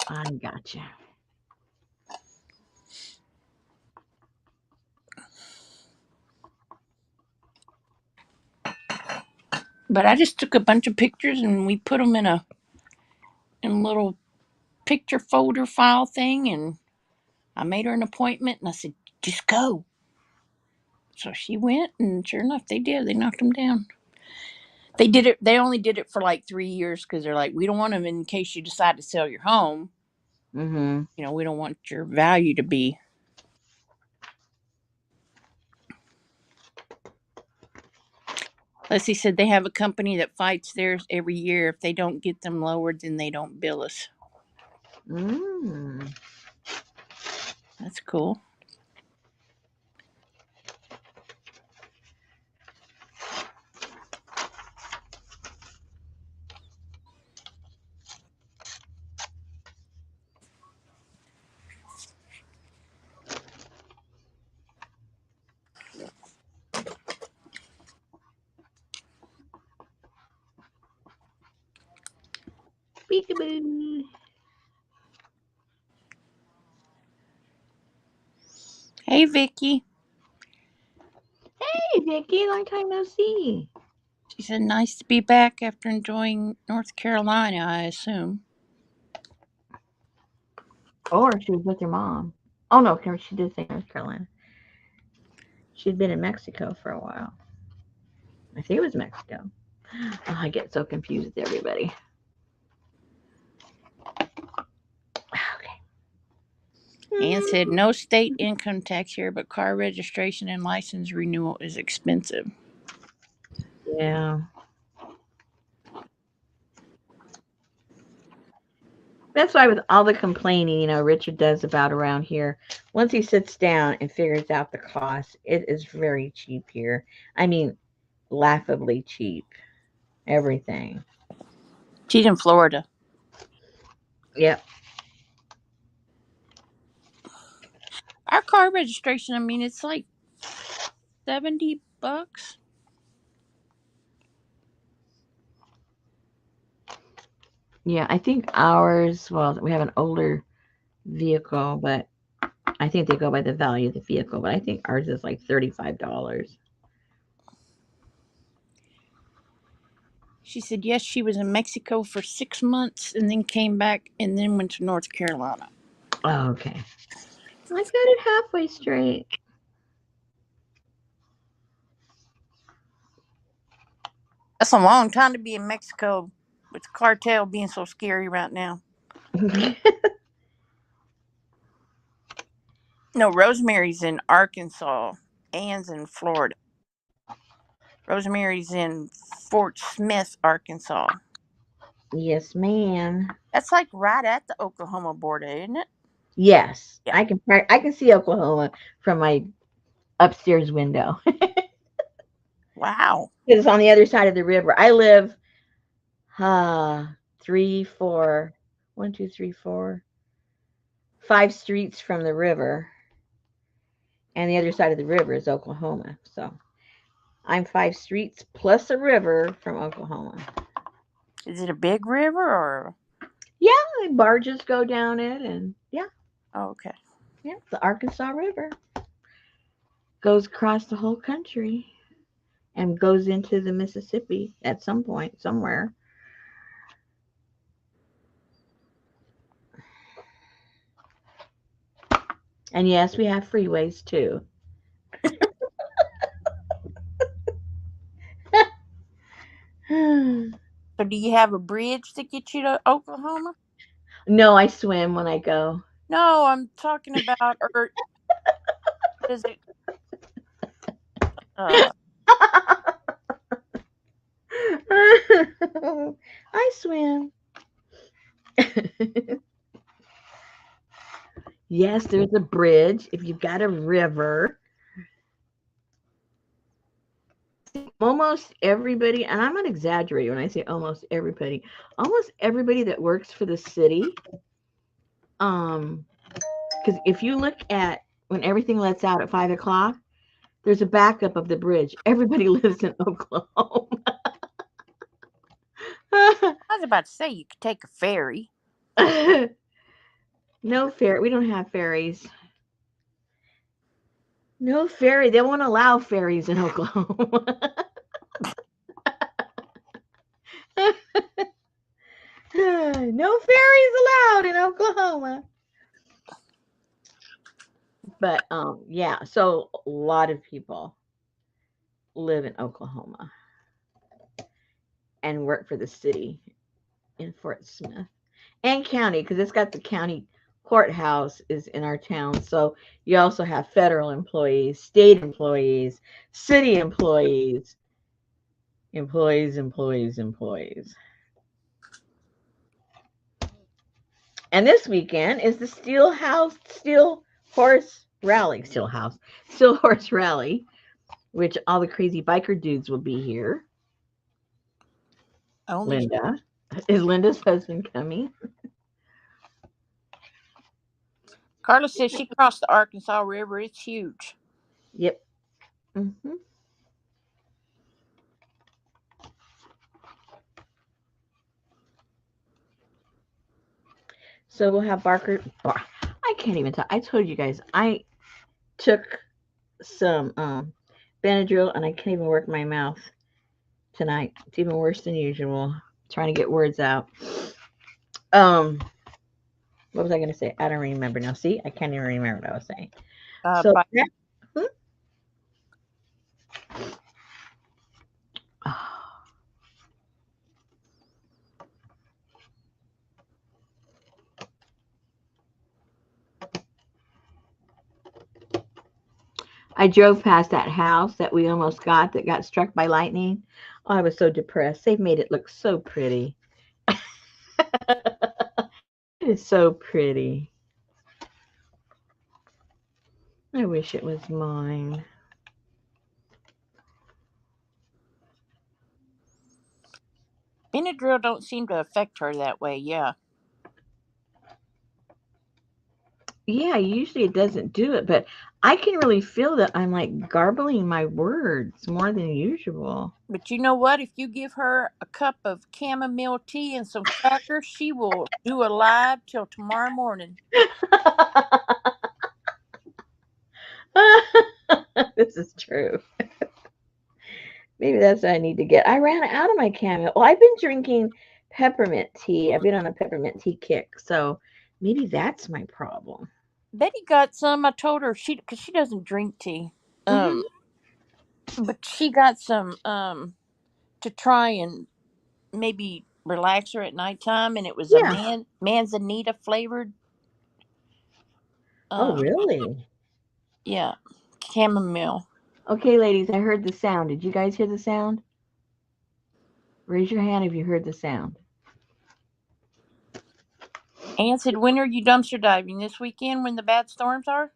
I gotcha. But I just took a bunch of pictures and we put them in a little picture folder file thing, and I made her an appointment and I said, just go. So she went, and sure enough, they did. They knocked them down. They did it. They only did it for like 3 years because they're like, we don't want them in case you decide to sell your home. Mm-hmm. You know, we don't want your value to be. Leslie said they have a company that fights theirs every year. If they don't get them lowered, then they don't bill us. Mm. That's cool. Peekaboo. Hey, Vicky. Hey, Vicky, long time no see. She said, nice to be back after enjoying North Carolina, I assume. Or she was with your mom. Oh, no, she did say North Carolina. She'd been in Mexico for a while. I think it was Mexico. Oh, I get so confused with everybody. Okay. Ann said, no state income tax here, but car registration and license renewal is expensive. Yeah. That's why with all the complaining, Richard does about around here, once he sits down and figures out the cost, it is very cheap here. I mean, laughably cheap. Everything. She's in Florida. Yep. Our car registration, I mean, it's like $70. Yeah, I think ours, well, we have an older vehicle, but I think they go by the value of the vehicle, but I think ours is like $35. She said, yes, she was in Mexico for 6 months and then came back and then went to North Carolina. Oh, okay. I got it halfway straight. That's a long time to be in Mexico with the cartel being so scary right now. No, Rosemary's in Arkansas. Ann's in Florida. Rosemary's in Fort Smith, Arkansas. Yes, ma'am. That's like right at the Oklahoma border, isn't it? Yes, Yeah. I can see Oklahoma from my upstairs window. Wow. It's on the other side of the river. I live three, four, 1, 2, 3, 4, 5 streets from the river, and the other side of the river is Oklahoma. So I'm 5 streets plus a river from Oklahoma. Is it a big river or? Yeah, barges go down it, and yeah, Oh, okay. yeah, the Arkansas River goes across the whole country and goes into the Mississippi at some point somewhere. And yes, we have freeways too. So do you have a bridge to get you to Oklahoma? No, I swim when I go. No, I'm talking about, or does it? Uh, I swim. Yes, there's a bridge. If you've got a river, almost everybody, and I'm not exaggerating when I say almost everybody that works for the city, because if you look at when everything lets out at 5 o'clock, There's a backup of the bridge. Everybody lives in Oklahoma. I was about to say you could take a ferry. No ferry. We don't have ferries. No ferry. They won't allow ferries in Oklahoma. No ferries allowed in Oklahoma. But yeah, so a lot of people live in Oklahoma and work for the city in Fort Smith and county because it's got the county courthouse is in our town. So you also have federal employees, state employees, city employees, employees. And this weekend is the Steel Horse Rally, Steel Horse Rally, which all the crazy biker dudes will be here. Only Linda. Is Linda's husband coming? Carla says she crossed the Arkansas River. It's huge. Yep. Mm-hmm. So we'll have I can't even talk. I told you guys I took some Benadryl and I can't even work my mouth tonight. It's even worse than usual. Trying to get words out. What was I going to say? I don't remember now. See, I can't even remember what I was saying. So But I drove past that house that we almost got that got struck by lightning. Oh, I was so depressed. They've made it look so pretty. It is so pretty. I wish it was mine. Benadryl don't seem to affect her that way. Yeah. Yeah, usually it doesn't do it, but I can really feel that I'm like garbling my words more than usual. But you know what? If you give her a cup of chamomile tea and some crackers, she will do a live till tomorrow morning. This is true. Maybe that's what I need to get. I ran out of my chamomile. Well, I've been drinking peppermint tea. I've been on a peppermint tea kick, so maybe that's my problem. Betty got some. I told her because she doesn't drink tea. Hmm. But she got some to try and maybe relax her at nighttime, and it was a Yeah. manzanita flavored. Oh, Um, really? yeah, chamomile. Okay, ladies, I heard the sound. Did you guys hear the sound? Raise your hand if you heard the sound. Ann said, "When are you dumpster diving? This weekend when the bad storms are?"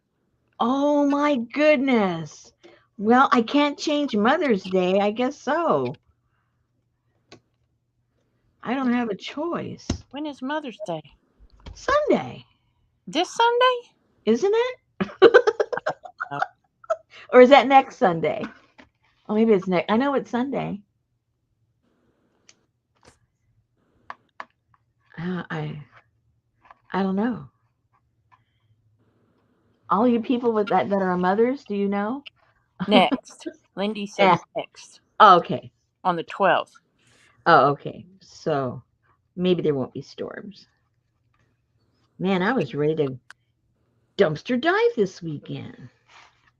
Oh my goodness. Well, I can't change Mother's Day. I guess so. I don't have a choice. When is Mother's Day? Sunday, This Sunday? isn't it? Oh, Or is that next Sunday? Oh, maybe it's next. I know it's Sunday. I don't know. All you people with that are mothers, do you know? next. Lindy said Yeah. next Oh, okay. on the 12th. Oh, okay. So maybe there won't be storms. Man, I was ready to dumpster dive this weekend.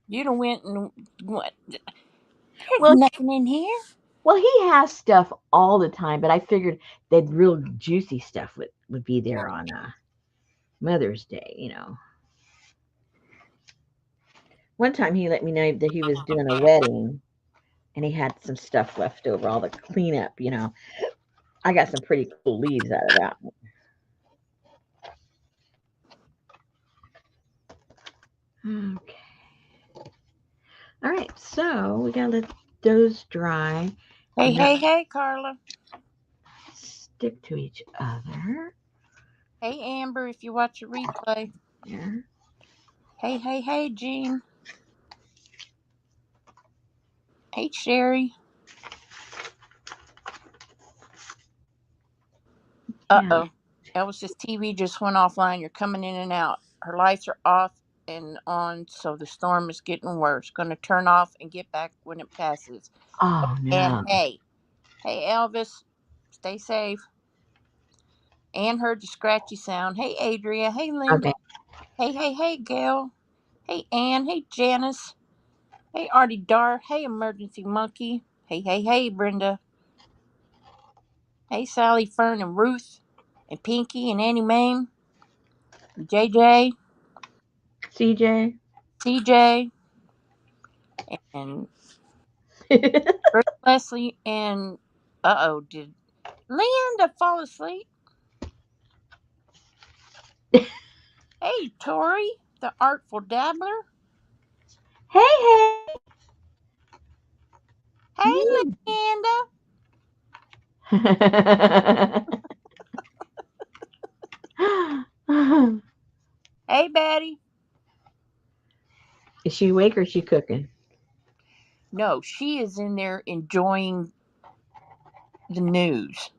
You'd have went and what? There's Well, nothing in here. well, he has stuff all the time, but I figured that real juicy stuff would be there on Mother's Day. One time he let me know that he was doing a wedding and he had some stuff left over, all the cleanup. I got some pretty cool leaves out of that one. Okay. All right, so we gotta let those dry Hey, and not hey, hey, Carla. stick to each other. Hey, Amber, if you watch a replay. There. Hey, hey, hey, Jean. Hey, Sherry. Yeah. Uh-oh. Elvis's TV just went offline. You're coming in and out. Her lights are off and on, so the storm is getting worse. Going to turn off and get back when it passes. Oh And no. hey, Elvis, stay safe. Ann heard the scratchy sound. Hey, Adria. Hey, Linda. Okay. Hey, Gail. Hey, Ann. Hey, Janice. Hey, Artie Dar. Hey, Emergency Monkey. Hey, Brenda. Hey, Sally, Fern, and Ruth, and Pinky, and Annie Mame, and JJ, CJ. CJ, and Bruce Leslie, and did Linda fall asleep? Hey, Tori, the Artful Dabbler. Hey, Hey, Linda. hey. Hey, Betty. Is she awake or is she cooking? No, she is in there enjoying the news.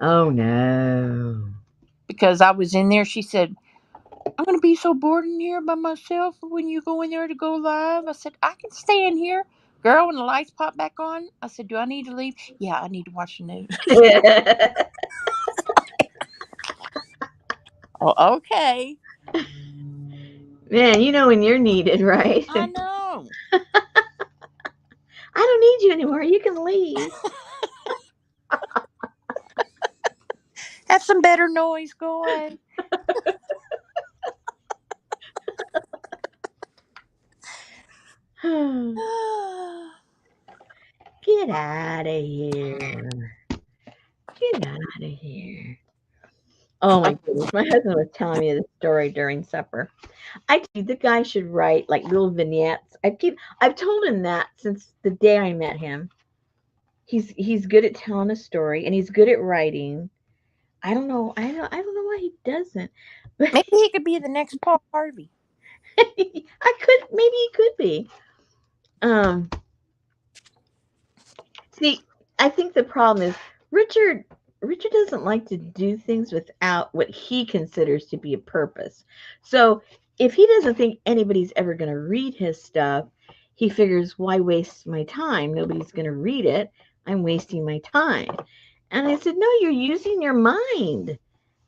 Oh no. Because I was in there, she said, I'm going to be so bored in here by myself when you go in there to go live. I said, I can stay in here. Girl, when the lights pop back on, I said, do I need to leave? Yeah, I need to watch the news. Oh, okay. Man, you know when you're needed, right? I know. I don't need you anymore. You can leave. Have some better noise. Go away. Get out of here. Get out of here. Oh my goodness. My husband was telling me this story during supper. I think the guy should write like little vignettes. I've told him that since the day I met him. He's good at telling a story and he's good at writing. I don't know why he doesn't. But Maybe he could be the next Paul Harvey. maybe he could be. Um See, I think the problem is Richard Richard doesn't like to do things without what he considers to be a purpose. So if he doesn't think anybody's ever going to read his stuff, he figures, why waste my time? Nobody's going to read it. I'm wasting my time. And I said, no, you're using your mind.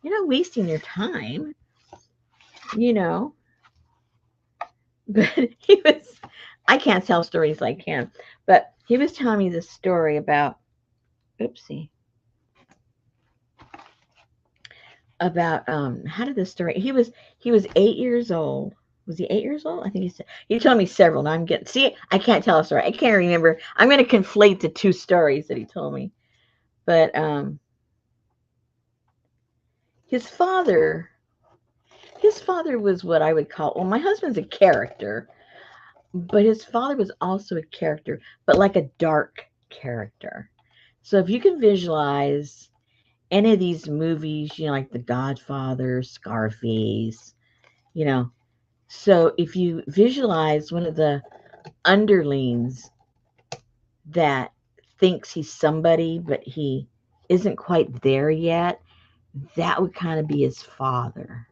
You're not wasting your time, you know. But I can't tell stories like him, but he was telling me this story about, oopsie, about how did this story, he was 8 years old. Was he 8 years old? I think he told me several. Now I'm getting, see, I can't tell a story. I can't remember. I'm going to conflate the two stories that he told me. But his father his father was what I would call, well, my husband's a character, but his father was also a character, but like a dark character. So if you can visualize any of these movies, like The Godfather, Scarface, you know, so if you visualize one of the underlings that thinks he's somebody, but he isn't quite there yet, that would kind of be his father.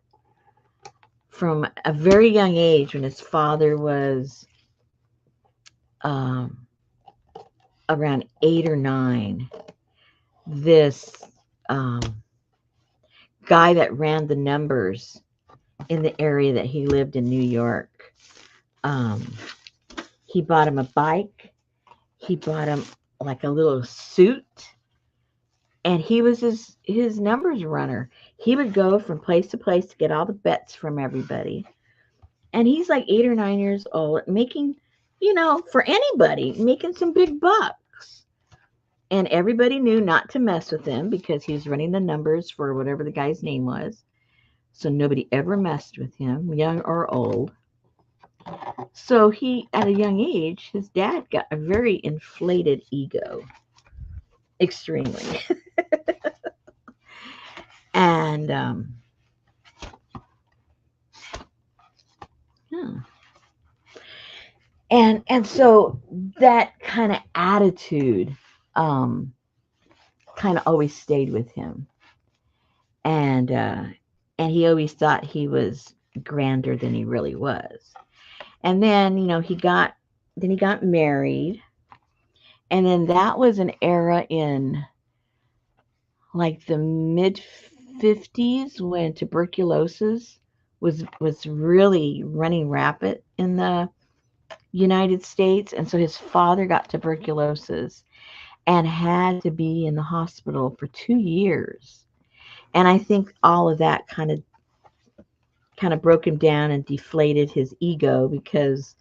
From a very young age, when his father was um, around 8 or 9, this um, guy that ran the numbers in the area that he lived in, New York, um, he bought him a bike. He bought him like a little suit, and he was his numbers runner. He would go from place to place to get all the bets from everybody. And he's like 8 or 9 years old, making, for anybody, making some big bucks. And everybody knew not to mess with him because he was running the numbers for whatever the guy's name was. So nobody ever messed with him, young or old. So at a young age, his dad got a very inflated ego, extremely. And huh. And so that kind of attitude um kind of always stayed with him. And he always thought he was grander than he really was. And then, he got married, and then that was an era in like the mid 50s when tuberculosis was really running rapid in the United States. And so his father got tuberculosis and had to be in the hospital for 2 years. And I think all of that kind of broke him down and deflated his ego, because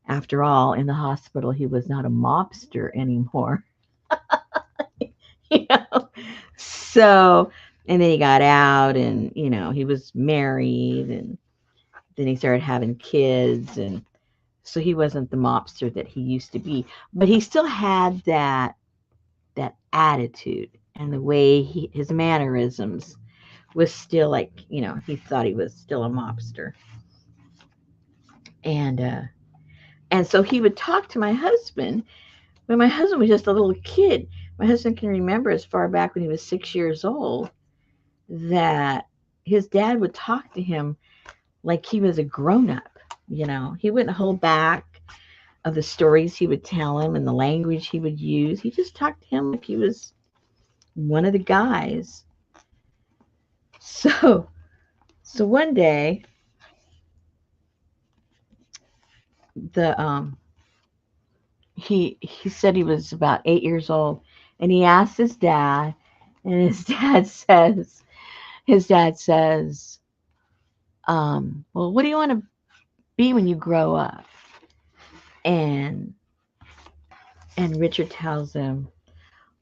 after all, in the hospital he was not a mobster anymore. you know so, and then he got out, and he was married, and then he started having kids, and so he wasn't the mobster that he used to be, but he still had that attitude, and the way his mannerisms was still like, he thought he was still a mobster. And so he would talk to my husband when my husband was just a little kid. My husband can remember as far back when he was 6 years old that his dad would talk to him like he was a grown up. He wouldn't hold back of the stories he would tell him and the language he would use. He just talked to him like he was one of the guys. So one day, the he said he was about 8 years old, and he asked his dad, and his dad says, well, what do you want to be when you grow up? And Richard tells him,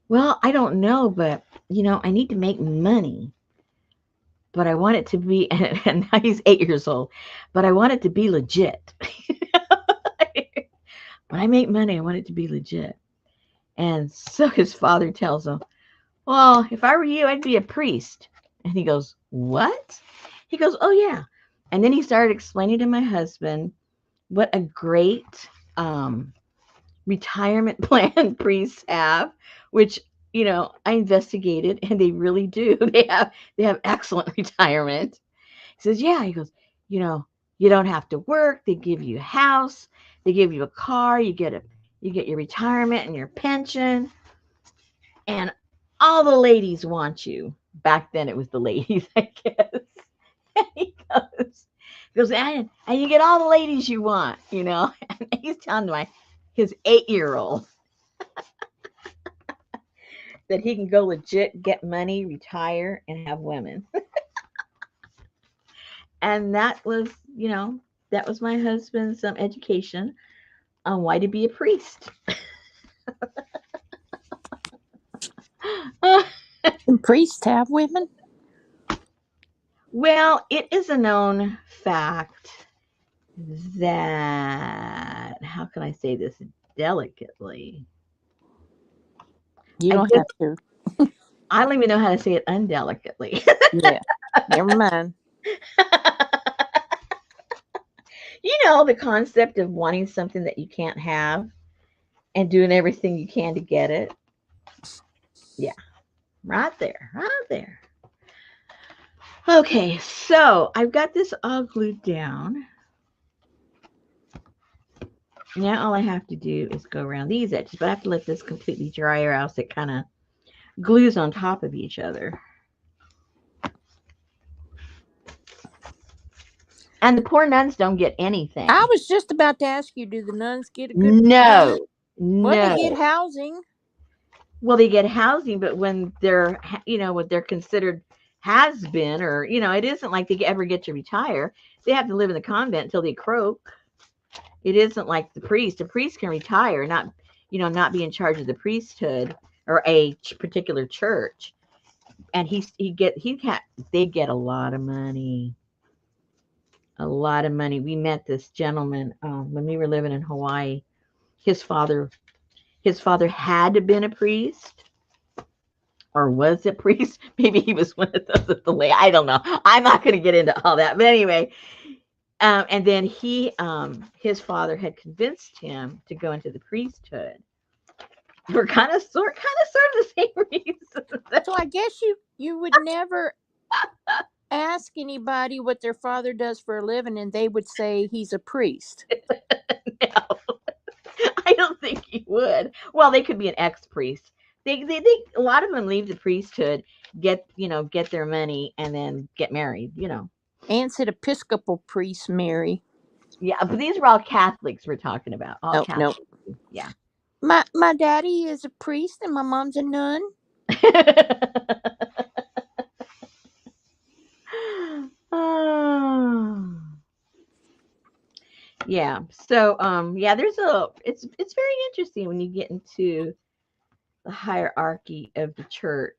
well, I don't know, but I need to make money, but I want it to be, and now he's 8 years old, but I want it to be legit. When I make money, I want it to be legit. And so his father tells him, well, if I were you, I'd be a priest. And he goes, what? He goes, oh, yeah. And then he started explaining to my husband what a great retirement plan priests have, which, I investigated, and they really do. They have excellent retirement. He says, yeah. He goes, you don't have to work. They give you a house. They give you a car. You get your retirement and your pension. And all the ladies want you. Back then it was the ladies, I guess. And he goes, and you get all the ladies you want, And he's telling his 8-year-old that he can go legit, get money, retire, and have women. And that was my husband's education on why to be a priest. Can priests have women? Well, it is a known fact that, how can I say this delicately? You I don't guess have to. I don't even know how to say it undelicately. Yeah. Never mind. The concept of wanting something that you can't have and doing everything you can to get it. Yeah, right there, right there. Okay, so I've got this all glued down. Now all I have to do is go around these edges, but I have to let this completely dry, or else it kind of glues on top of each other. And the poor nuns don't get anything. I was just about to ask you, do the nuns get a good No, Well, they get no. housing. Well, they get housing, but when they're, what they're considered has been, or, it isn't like they ever get to retire. They have to live in the convent until they croak. It isn't like the priest. A priest can retire, not be in charge of the priesthood or a particular church. And they get a lot of money. A lot of money. We met this gentleman when we were living in Hawaii. His father had to have been a priest, or was a priest. Maybe he was one of those at the lake. I don't know. I'm not going to get into all that. But anyway, And then his father had convinced him to go into the priesthood. We're kind of the same reason. So I guess you would never ask anybody what their father does for a living, and they would say he's a priest. No, I don't think he would. Well, they could be an ex-priest. They a lot of them leave the priesthood, get their money, and then get married. Anne said Episcopal priest Mary. Yeah, but these are all Catholics we're talking about. All No, no. Catholics. Yeah. My daddy is a priest and my mom's a nun. Oh. Yeah. So yeah, it's very interesting when you get into the hierarchy of the church.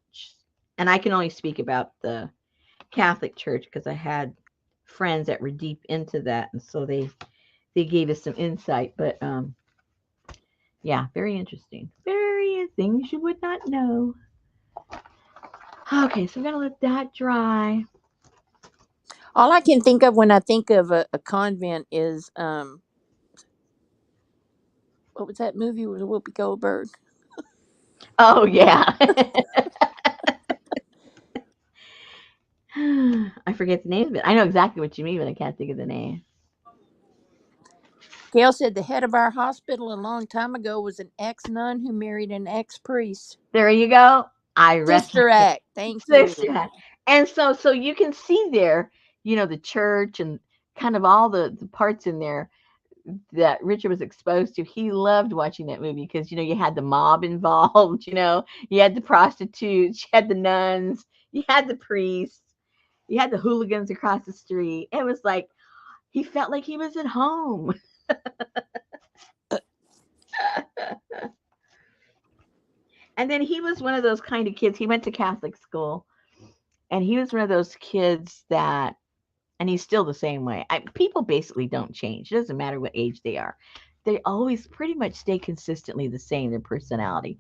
And I can only speak about the Catholic Church because I had friends that were deep into that, and so they gave us some insight. But yeah, very interesting. Very things you would not know. Okay, so I'm gonna let that dry. All I can think of when I think of a convent is what was that movie with Whoopi Goldberg? Oh yeah. I forget the name of it. I know exactly what you mean, but I can't think of the name. Gail said the head of our hospital a long time ago was an ex nun who married an ex priest. There you go. I rest my Sister case. Act. Thank you. Sister Act. And so you can see there, the church and kind of all the parts in there that Richard was exposed to. He loved watching that movie because you had the mob involved. You had the prostitutes, you had the nuns, you had the priests, you had the hooligans across the street. It was like he felt like he was at home. And then he was one of those kind of kids. He went to Catholic school, and he was one of those kids that, and he's still the same way. People basically don't change. It doesn't matter what age they are. They always pretty much stay consistently the same, their personality.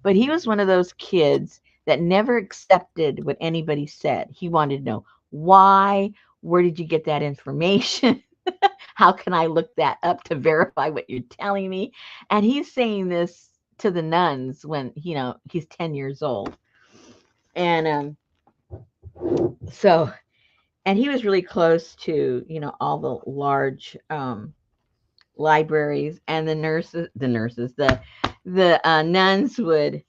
But he was one of those kids that never accepted what anybody said. He wanted to know why, where did you get that information? How can I look that up to verify what you're telling me? And he's saying this to the nuns when, he's 10 years old. And so, and he was really close to, all the large libraries, and the nuns would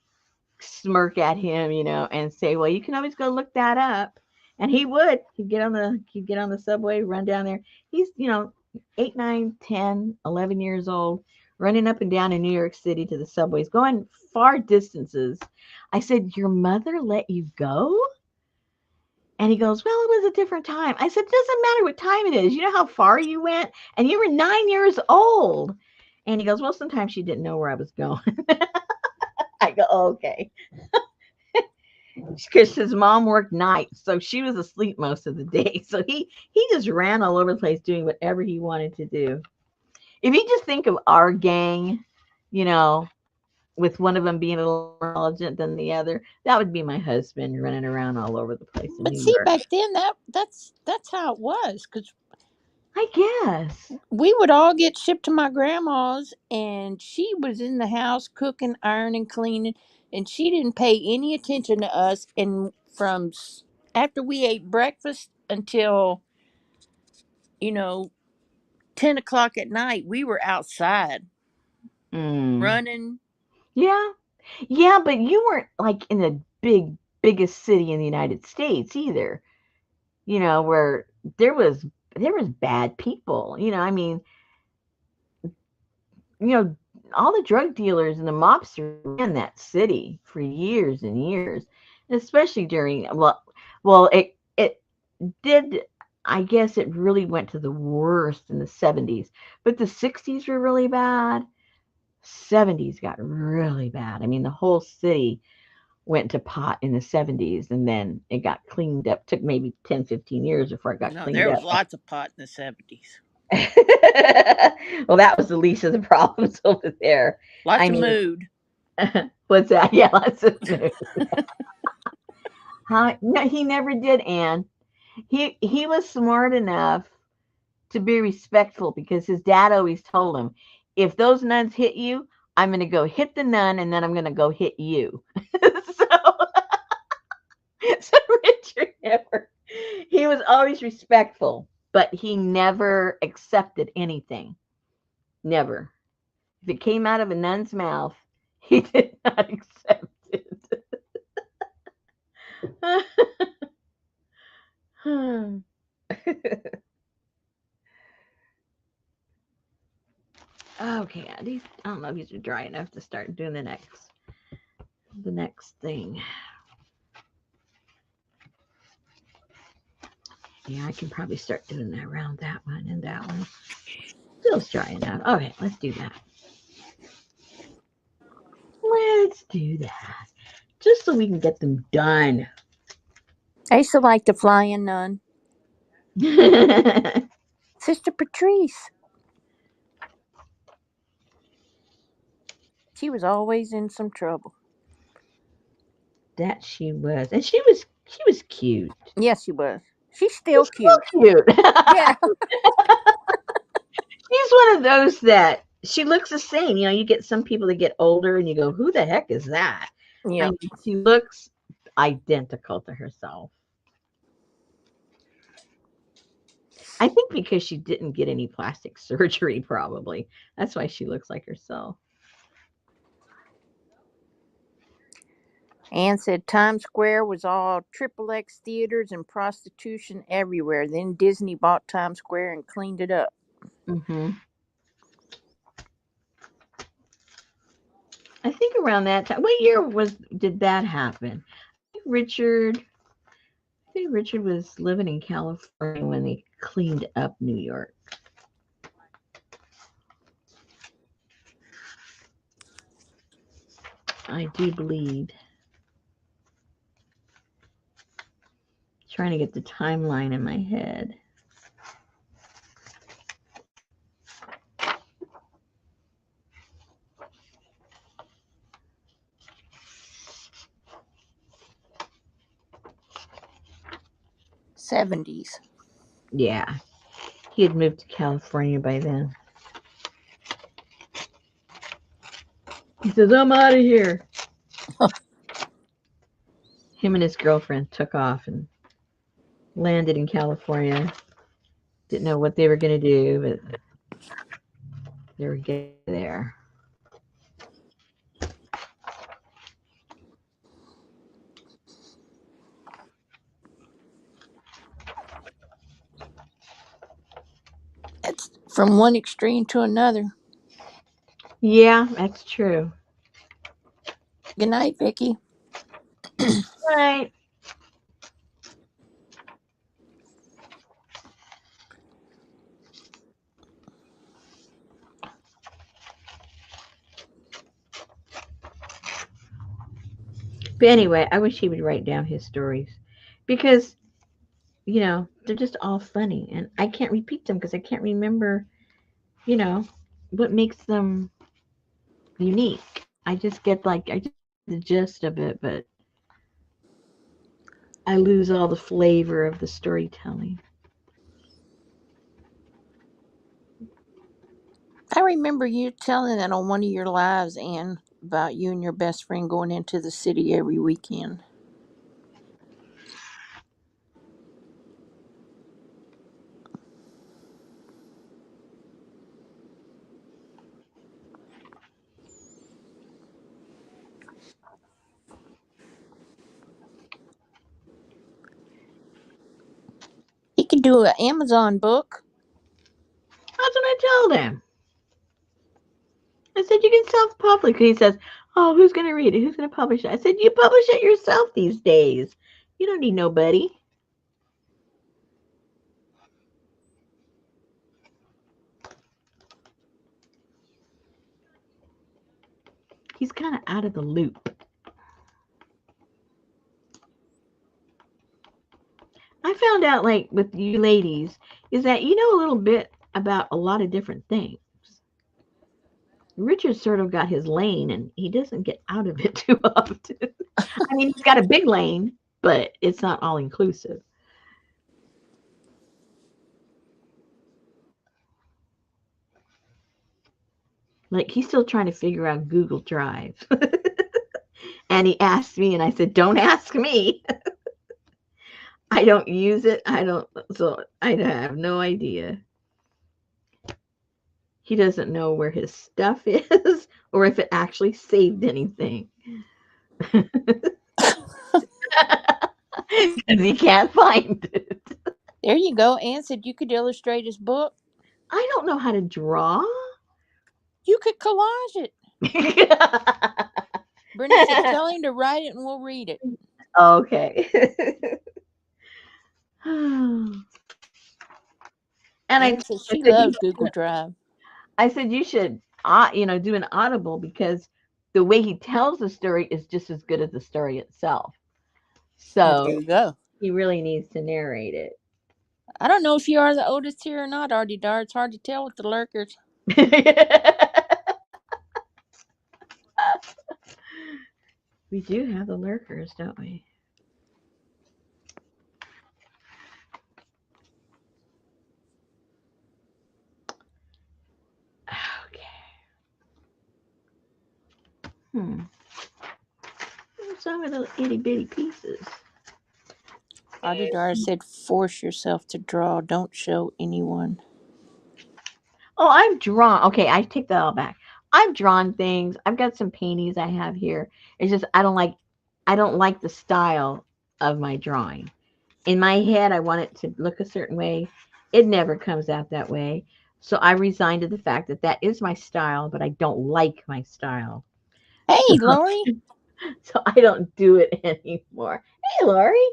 smirk at him, and say, well, you can always go look that up. And he would. He'd get on the subway, run down there. He's, 8, 9, 10, 11 years old, running up and down in New York City to the subways, going far distances. I said, your mother let you go? And he goes, well, it was a different time. I said, it doesn't matter what time it is. You know how far you went? And you were 9 years old. And he goes, well, sometimes she didn't know where I was going. I go, oh, okay. Because his mom worked nights, so she was asleep most of the day. So he just ran all over the place doing whatever he wanted to do. If you just think of our gang, with one of them being a little more intelligent than the other, that would be my husband running around all over the place in But New see, York. back then that's how it was because I guess. we would all get shipped to my grandma's, and she was in the house cooking, ironing, cleaning, and she didn't pay any attention to us. And after we ate breakfast until you know 10 o'clock at night, we were outside Mm. running. Yeah. Yeah, but you weren't like in the biggest city in the United States either. Where there was there was bad people. I mean, you know, all the drug dealers and the mobsters ran that city for years and years, especially during it did. I guess it really went to the worst in the 70s, but the 60s were really bad. 70s got really bad. I mean, the whole city went to pot in the 70s, and then it got cleaned up. Took maybe 10, 15 years before it got No, cleaned there was up. lots of pot in the 70s. Well, that was the least of the problems over there. Lots I of mean, mood. what's that? Yeah, lots of food. No, he never did, Anne. He was smart enough to be respectful because his dad always told him, if those nuns hit you, I'm going to go hit the nun and then I'm going to go hit you. so, so Richard never, he was always respectful, but he never accepted anything. Never. If it came out of a nun's mouth, he did not accept it. Okay, these, I don't know if these are dry enough to start doing the next thing. Yeah, I can probably start doing that around that one and that one. Feels dry enough. Okay, let's do that. Let's do that. Just so we can get them done. I used to like the flying nun. Sister Patrice. She was always in some trouble. That she was. And she was cute. Yes, she was. She's still She's cute. still cute. Yeah. She's one of those that she looks the same. You know, you get some people that get older and you go, who the heck is that? Yeah. I mean, she looks identical to herself. I think because she didn't get any plastic surgery, probably. That's why she looks like herself. Anne said Times Square was all triple X theaters and prostitution everywhere. Then Disney bought Times Square and cleaned it up. Mm-hmm. I think around that time. What year did that happen? I think Richard was living in California when they cleaned up New York. I do believe. Trying to get the timeline in my head. '70s. Yeah. He had moved to California by then. He says, I'm out of here. Him and his girlfriend took off and landed in California. Didn't know what they were going to do, but they were getting there. That's from one extreme to another. Yeah, that's true. Good night, Vicky. Right. But anyway, I wish he would write down his stories because, you know, they're just all funny. And I can't repeat them because I can't remember, you know, what makes them unique. I just get the gist of it, but I lose all the flavor of the storytelling. I remember you telling that on one of your lives, Anne, about you and your best friend going into the city every weekend. You could do an Amazon book. That's what I told him. I said, you can self-publish. He says, oh, who's going to read it? Who's going to publish it? I said, you publish it yourself these days. You don't need nobody. He's kind of out of the loop. I found out, like, with you ladies, is that you know a little bit about a lot of different things. Richard sort of got his lane, and he doesn't get out of it too often. I mean, he's got a big lane, but it's not all inclusive. Like he's still trying to figure out Google Drive. And he asked me, and I said, "Don't ask me. I don't use it. I don't, so I have no idea." He doesn't know where his stuff is or if it actually saved anything. Because he can't find it. There you go. Ann said you could illustrate his book. I don't know how to draw. You could collage it. Brenda said, tell him to write it and we'll read it. Okay. And Ann said I she said loves Google Drive. you should do an audible because the way he tells the story is just as good as the story itself. Well, So there you go. he really needs to narrate it. I don't know if you are the oldest here or not, Artie Dar. It's hard to tell with the lurkers. We do have the lurkers, don't we? Okay. Some of those itty bitty pieces. Artie Dar said, force yourself to draw. Don't show anyone. Oh, I've drawn. Okay, I take that all back. I've drawn things. I've got some paintings I have here. It's just I don't like the style of my drawing. In my head, I want it to look a certain way. It never comes out that way. So I resigned to the fact that that is my style, but I don't like my style. Hey, Lori. So I don't do it anymore. Hey, Lori.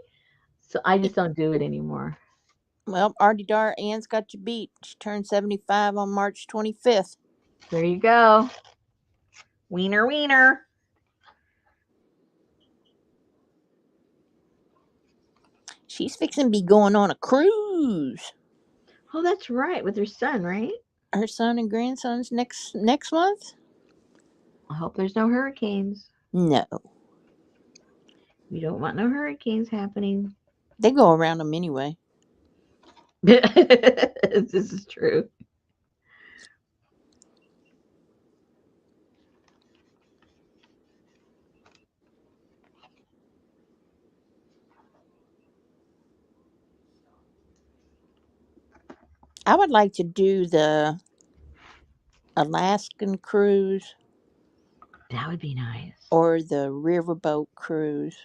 So I just don't do it anymore. Well, Artie Dar, Ann's got you beat. She turned 75 on March 25th. There you go. Wiener, wiener. She's fixing to be going on a cruise. Oh, that's right, with her son, right? Her son and grandson's next month? I hope there's no hurricanes. No. We don't want no hurricanes happening. They go around them anyway. This is true. I would like to do the Alaskan cruise That would be nice. or the riverboat cruise.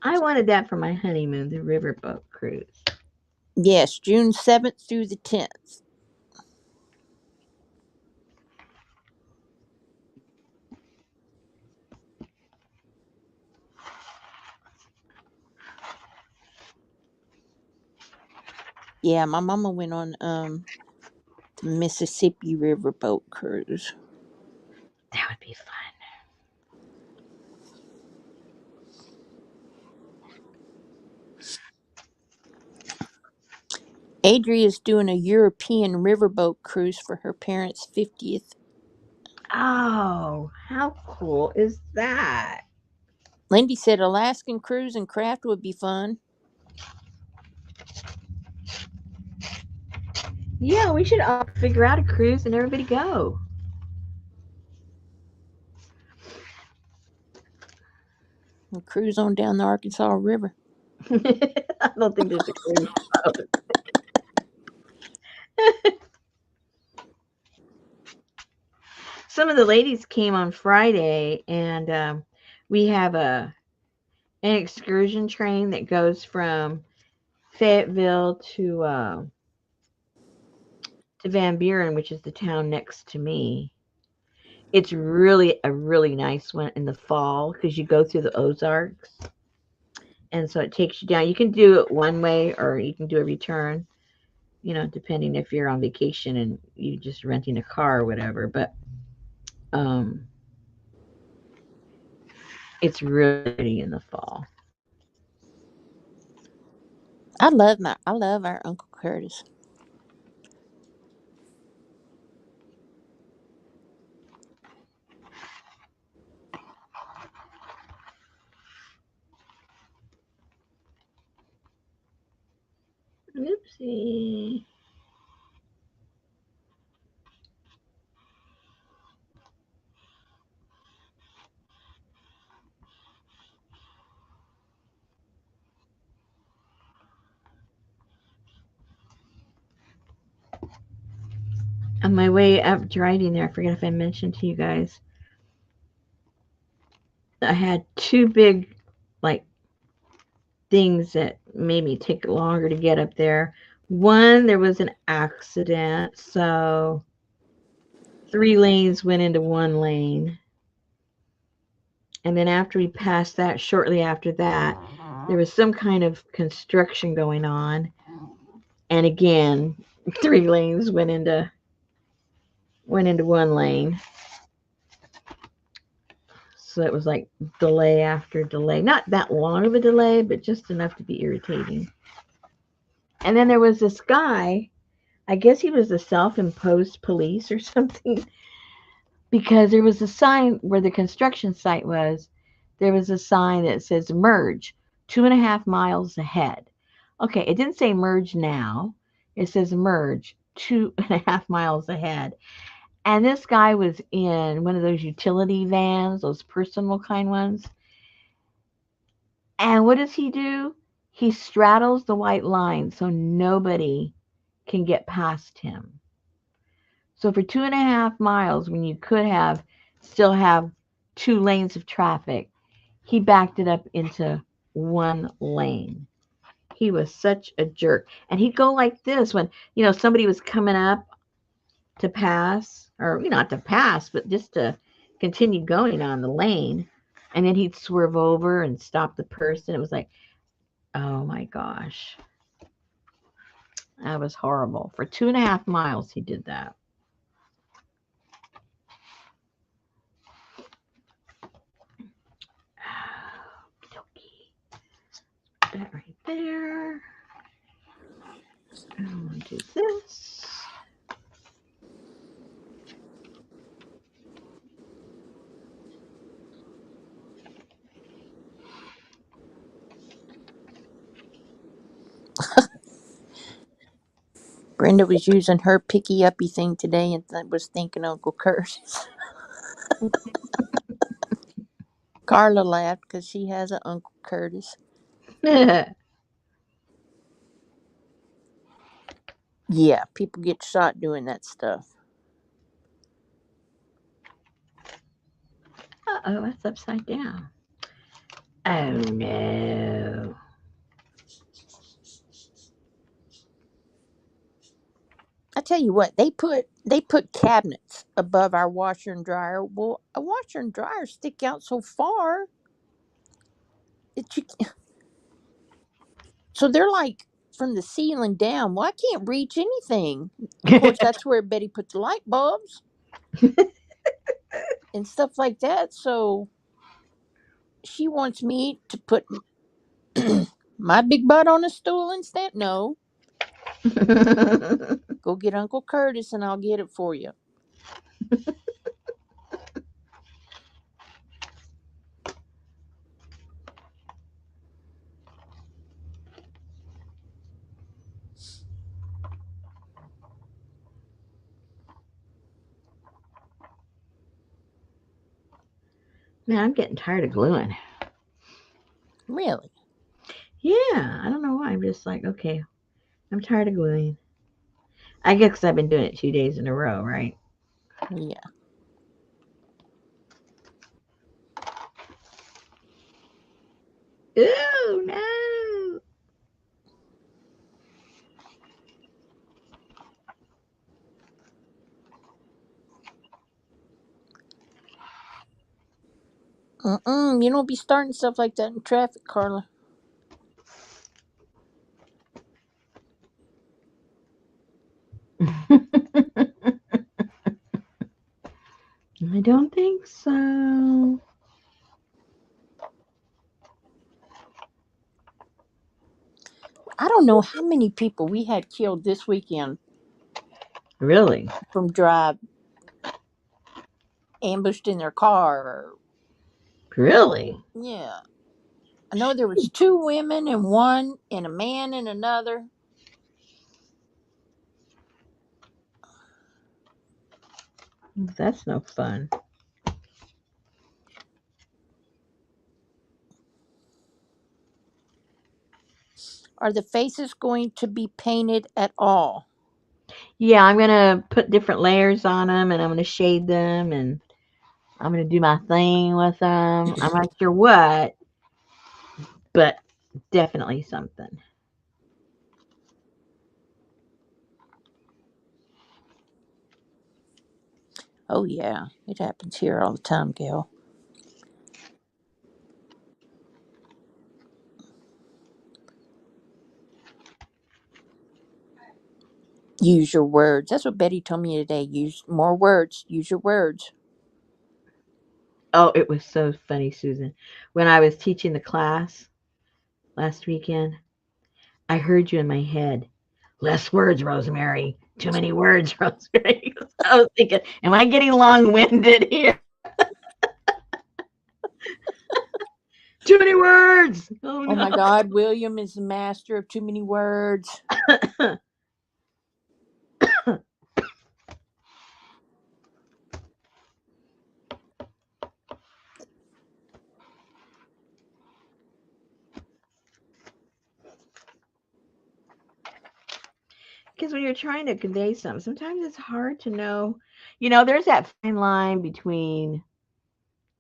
I wanted that for my honeymoon, the riverboat cruise. Yes, June 7th through the 10th. Yeah, my mama went on the Mississippi riverboat cruise. That would be fun. Adria's doing a European riverboat cruise for her parents' 50th. Oh, how cool is that? Lindy said Alaskan cruise and craft would be fun. Yeah, we should all figure out a cruise and everybody go. And cruise on down the Arkansas River. I don't think there's a cruise boat. Some of the ladies came on Friday, and we have an excursion train that goes from Fayetteville to Van Buren, which is the town next to me. It's really a really nice one in the fall because you go through the Ozarks, and so it takes you down. You can do it one way or you can do a return, depending if you're on vacation and you just renting a car or whatever. But um, it's really in the fall. I love our Uncle Curtis. Oopsie. On my way up driving there, I forget if I mentioned to you guys, I had two big, like, things that made me take longer to get up there. One, there was an accident, so 3 lanes went into 1 lane. And then after we passed that, shortly after that, there was some kind of construction going on. And again, 3 lanes went into 1 lane. So it was like delay after delay. Not that long of a delay, but just enough to be irritating. And then there was this guy, I guess he was a self-imposed police or something, because there was a sign where the construction site was. There was a sign that says merge 2.5 miles ahead. Okay, it didn't say merge now. It says merge 2.5 miles ahead. And this guy was in one of those utility vans, those personal kind ones. And what does he do? He straddles the white line so nobody can get past him. So for 2.5 miles, when you could have still have 2 lanes of traffic, he backed it up into 1 lane. He was such a jerk. And he'd go like this when, somebody was coming up to pass, or not to pass, but just to continue going on the lane. And then he'd swerve over and stop the person. It was like, oh my gosh. That was horrible. For 2.5 miles, he did that. That right there. I'm going to do this. Brenda was using her picky uppy thing today and was thinking Uncle Curtis. Carla laughed because she has an Uncle Curtis. Yeah, people get shot doing that stuff. Uh-oh, that's upside down. Oh no. I tell you what, they put cabinets above our washer and dryer. Well, a washer and dryer stick out so far that you so they're like from the ceiling down. Well, I can't reach anything. Of course, that's where Betty put the light bulbs and stuff like that. So she wants me to put my big butt on a stool instead. No, go get Uncle Curtis and I'll get it for you. Man, I'm getting tired of gluing. Really? Yeah, I don't know why. I'm just like, okay, I'm tired of gluing. I guess 'cause I've been doing it 2 days in a row, right? Yeah. Ooh, no. You don't be starting stuff like that in traffic, Carla. I don't think so. I don't know how many people we had killed this weekend Really? from drive ambushed in their car. Or, Really? yeah, I know there was 2 women and one, and a man and another. That's no fun. Are the faces going to be painted at all? Yeah, I'm gonna put different layers on them, and I'm gonna shade them, and I'm gonna do my thing with them. I'm not sure what, but definitely something. Oh yeah, it happens here all the time, Gail. Use your words. That's what Betty told me today. Use more words. Use your words. Oh, it was so funny, Susan. When I was teaching the class last weekend, I heard you in my head. Less words, Rosemary. Too many words, Rosemary. I was thinking, am I getting long winded here? Too many words. Oh Oh my no. God, William is the master of too many words. Because when you're trying to convey something, sometimes it's hard to know. You know, there's that fine line between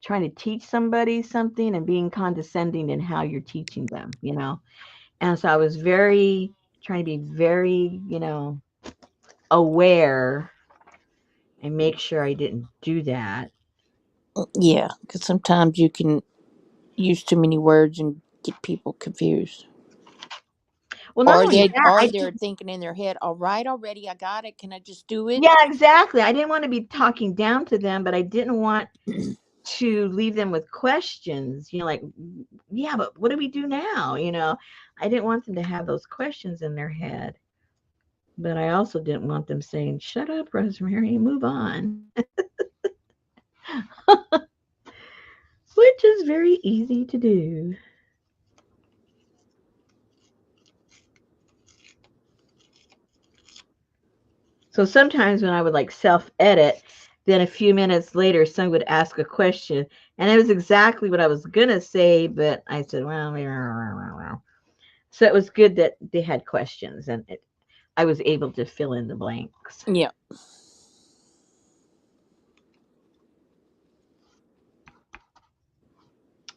trying to teach somebody something and being condescending in how you're teaching them, you know. And so I was very trying to be very, aware and make sure I didn't do that. Yeah, because sometimes you can use too many words and get people confused. Well, not only that, Or I they're did. thinking in their head, all right, already, I got it. Can I just do it? Yeah, exactly. I didn't want to be talking down to them, but I didn't want to leave them with questions, like, yeah, but what do we do now? I didn't want them to have those questions in their head, but I also didn't want them saying, shut up, Rosemary, move on, which is very easy to do. So sometimes when I would like self edit, then a few minutes later, someone would ask a question, and it was exactly what I was going to say, but I said, well, so it was good that they had questions, and I was able to fill in the blanks. Yeah.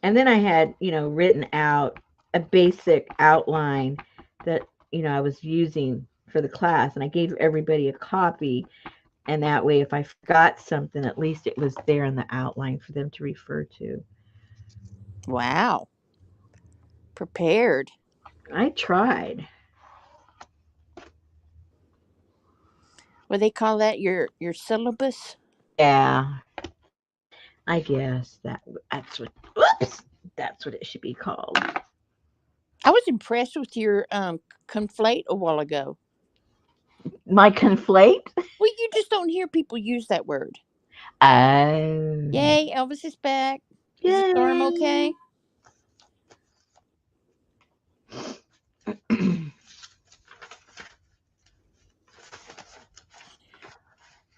And then I had, written out a basic outline that, I was using for the class, and I gave everybody a copy. And that way, if I forgot something, at least it was there in the outline for them to refer to. Wow. Prepared. I tried. What they call that? Your syllabus? Yeah, I guess that's what. Whoops, that's what it should be called. I was impressed with your conflate a while ago. My conflate. Well, you just don't hear people use that word. Oh, Yay, Elvis is back. Is the storm yay! okay?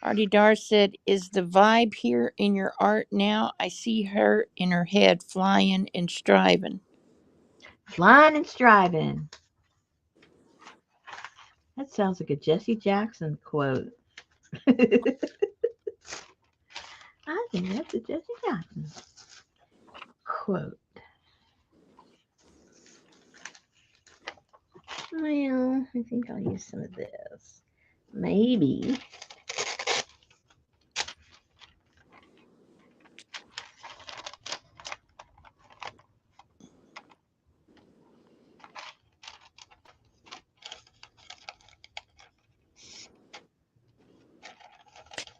Artie Dar said, is the vibe here in your art now? I see her in her head flying and striving. Flying and striving. That sounds like a Jesse Jackson quote. I think that's a Jesse Jackson quote. Well, I think I'll use some of this. Maybe.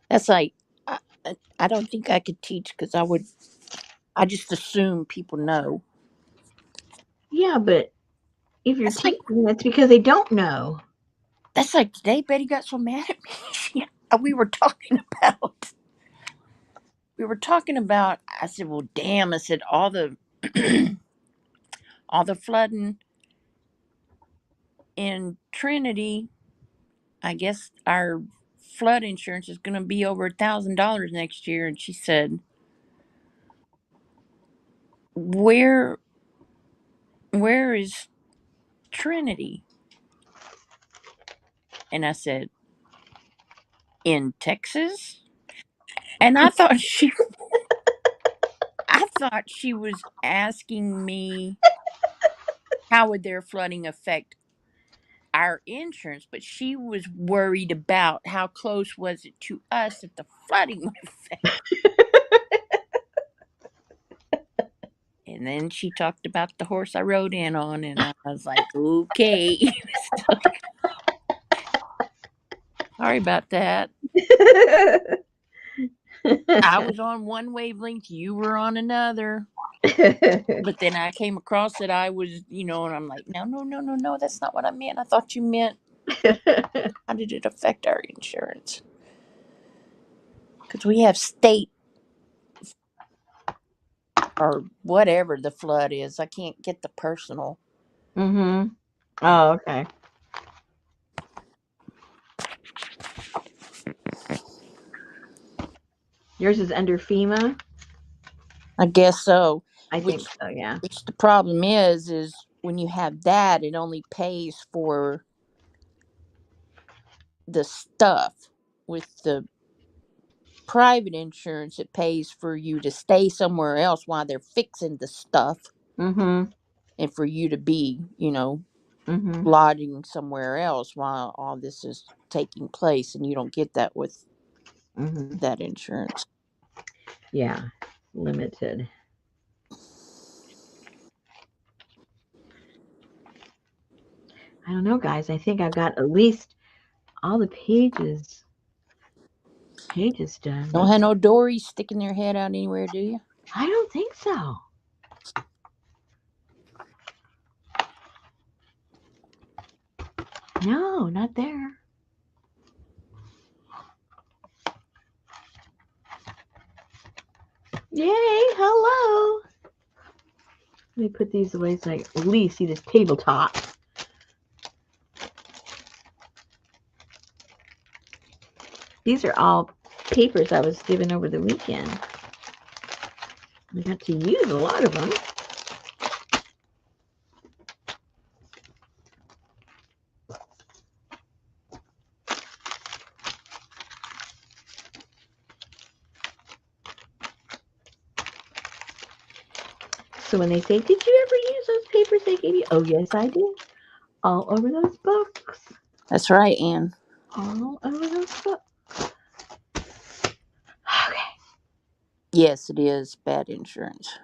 That's like, I don't think I could teach because I just assume people know. Yeah, but if you're That's like, teaching, that's because they don't know. that's like today Betty got so mad at me. we were talking about, I said, well, damn, I said, all the flooding in Trinity, I guess our flood insurance is going to be over $1,000 next year. And she said, where where is Trinity? And I said, in Texas. And I thought she was asking me how would their flooding affect our insurance, but she was worried about how close was it to us that the flooding would affect. And then she talked about the horse I rode in on, and I was like, okay. Sorry about that. I was on one wavelength, you were on another. But then I came across it, I was, and I'm like, no, that's not what I meant. I thought you meant how did it affect our insurance? Because we have state or whatever the flood is. I can't get the personal. Mm-hmm. Oh, okay. Yours is under FEMA? I guess so. I think Which so, yeah. which the problem is when you have that, it only pays for the stuff. With the private insurance, it pays for you to stay somewhere else while they're fixing the stuff, Mm-hmm. and for you to be, Mm-hmm. lodging somewhere else while all this is taking place, and you don't get that with Mm-hmm. that insurance. Yeah. Limited. I don't know, guys. I think I've got at least all the pages done. Don't have no Dories sticking their head out anywhere, do you? I don't think so. No, not there. Yay, hello. Let me put these away so I at least see this tabletop. These are all papers I was given over the weekend. I got to use a lot of them. So when they say, did you ever use those papers they gave you? Oh, yes, I did. All over those books. That's right, Anne. All over those books. Okay. Yes, it is bad insurance.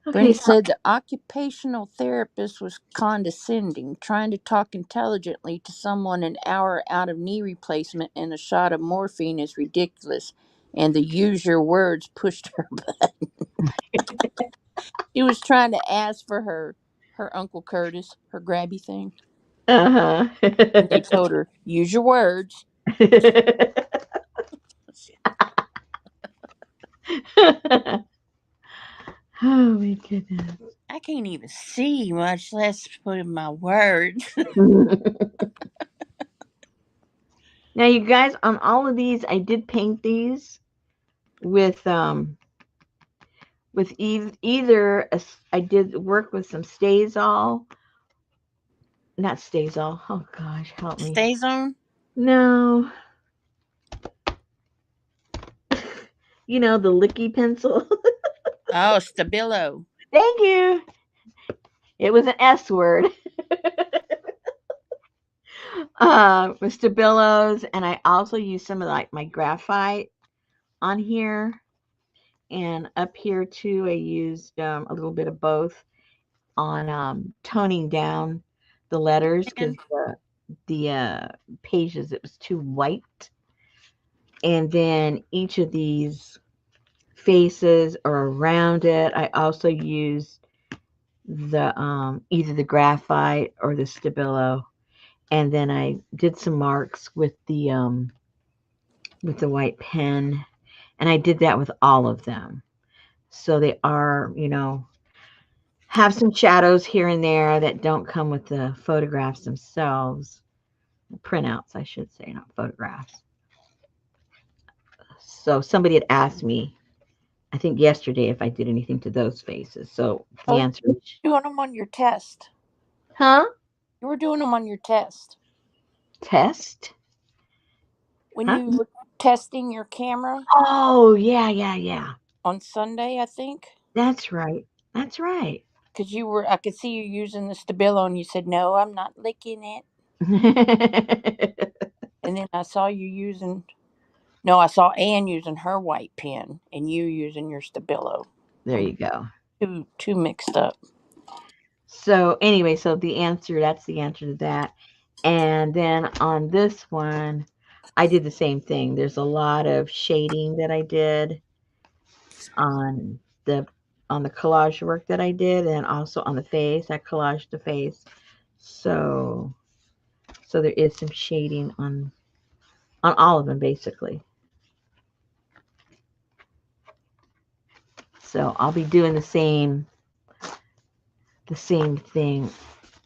Okay, Brenda so said the occupational therapist was condescending, trying to talk intelligently to someone an hour out of knee replacement and a shot of morphine is ridiculous. And the use your words pushed her button. She was trying to ask for her Uncle Curtis, her grabby thing. uh-huh. And they told her, use your words. Oh my goodness. I can't even see, much less put in my words. Now you guys, on all of these, I did paint these with either I did work with some Stazol, not Stazol. Oh gosh, help me. Stays on? No, you know the licky pencil. Oh, Stabilo. Thank you. It was an S word. With Stabilos, and I also used some of like my graphite on here, and up here too. I used a little bit of both on toning down the letters because the pages it was too white, and then each of these faces or around it, I also used the either the graphite or the Stabilo, and then I did some marks with the white pen, and I did that with all of them. So they are, have some shadows here and there that don't come with the photographs themselves. Printouts, I should say, not photographs. So somebody had asked me I think yesterday if I did anything to those faces. So Oh, the you answer were is, doing them on your test. huh? You were doing them on your test. Test? When Huh? you were testing your camera Oh, yeah, yeah, yeah. on Sunday, I think. That's right. That's right. Because I could see you using the Stabilo, and you said, "No, I'm not licking it." And then I saw you using, no, I saw Ann using her white pen, and you using your Stabilo. There you go. Two mixed up. So anyway, that's the answer to that. And then on this one, I did the same thing. There's a lot of shading that I did on the collage work that I did, and also on the face. I collaged the face. So there is some shading on all of them basically. So I'll be doing the same thing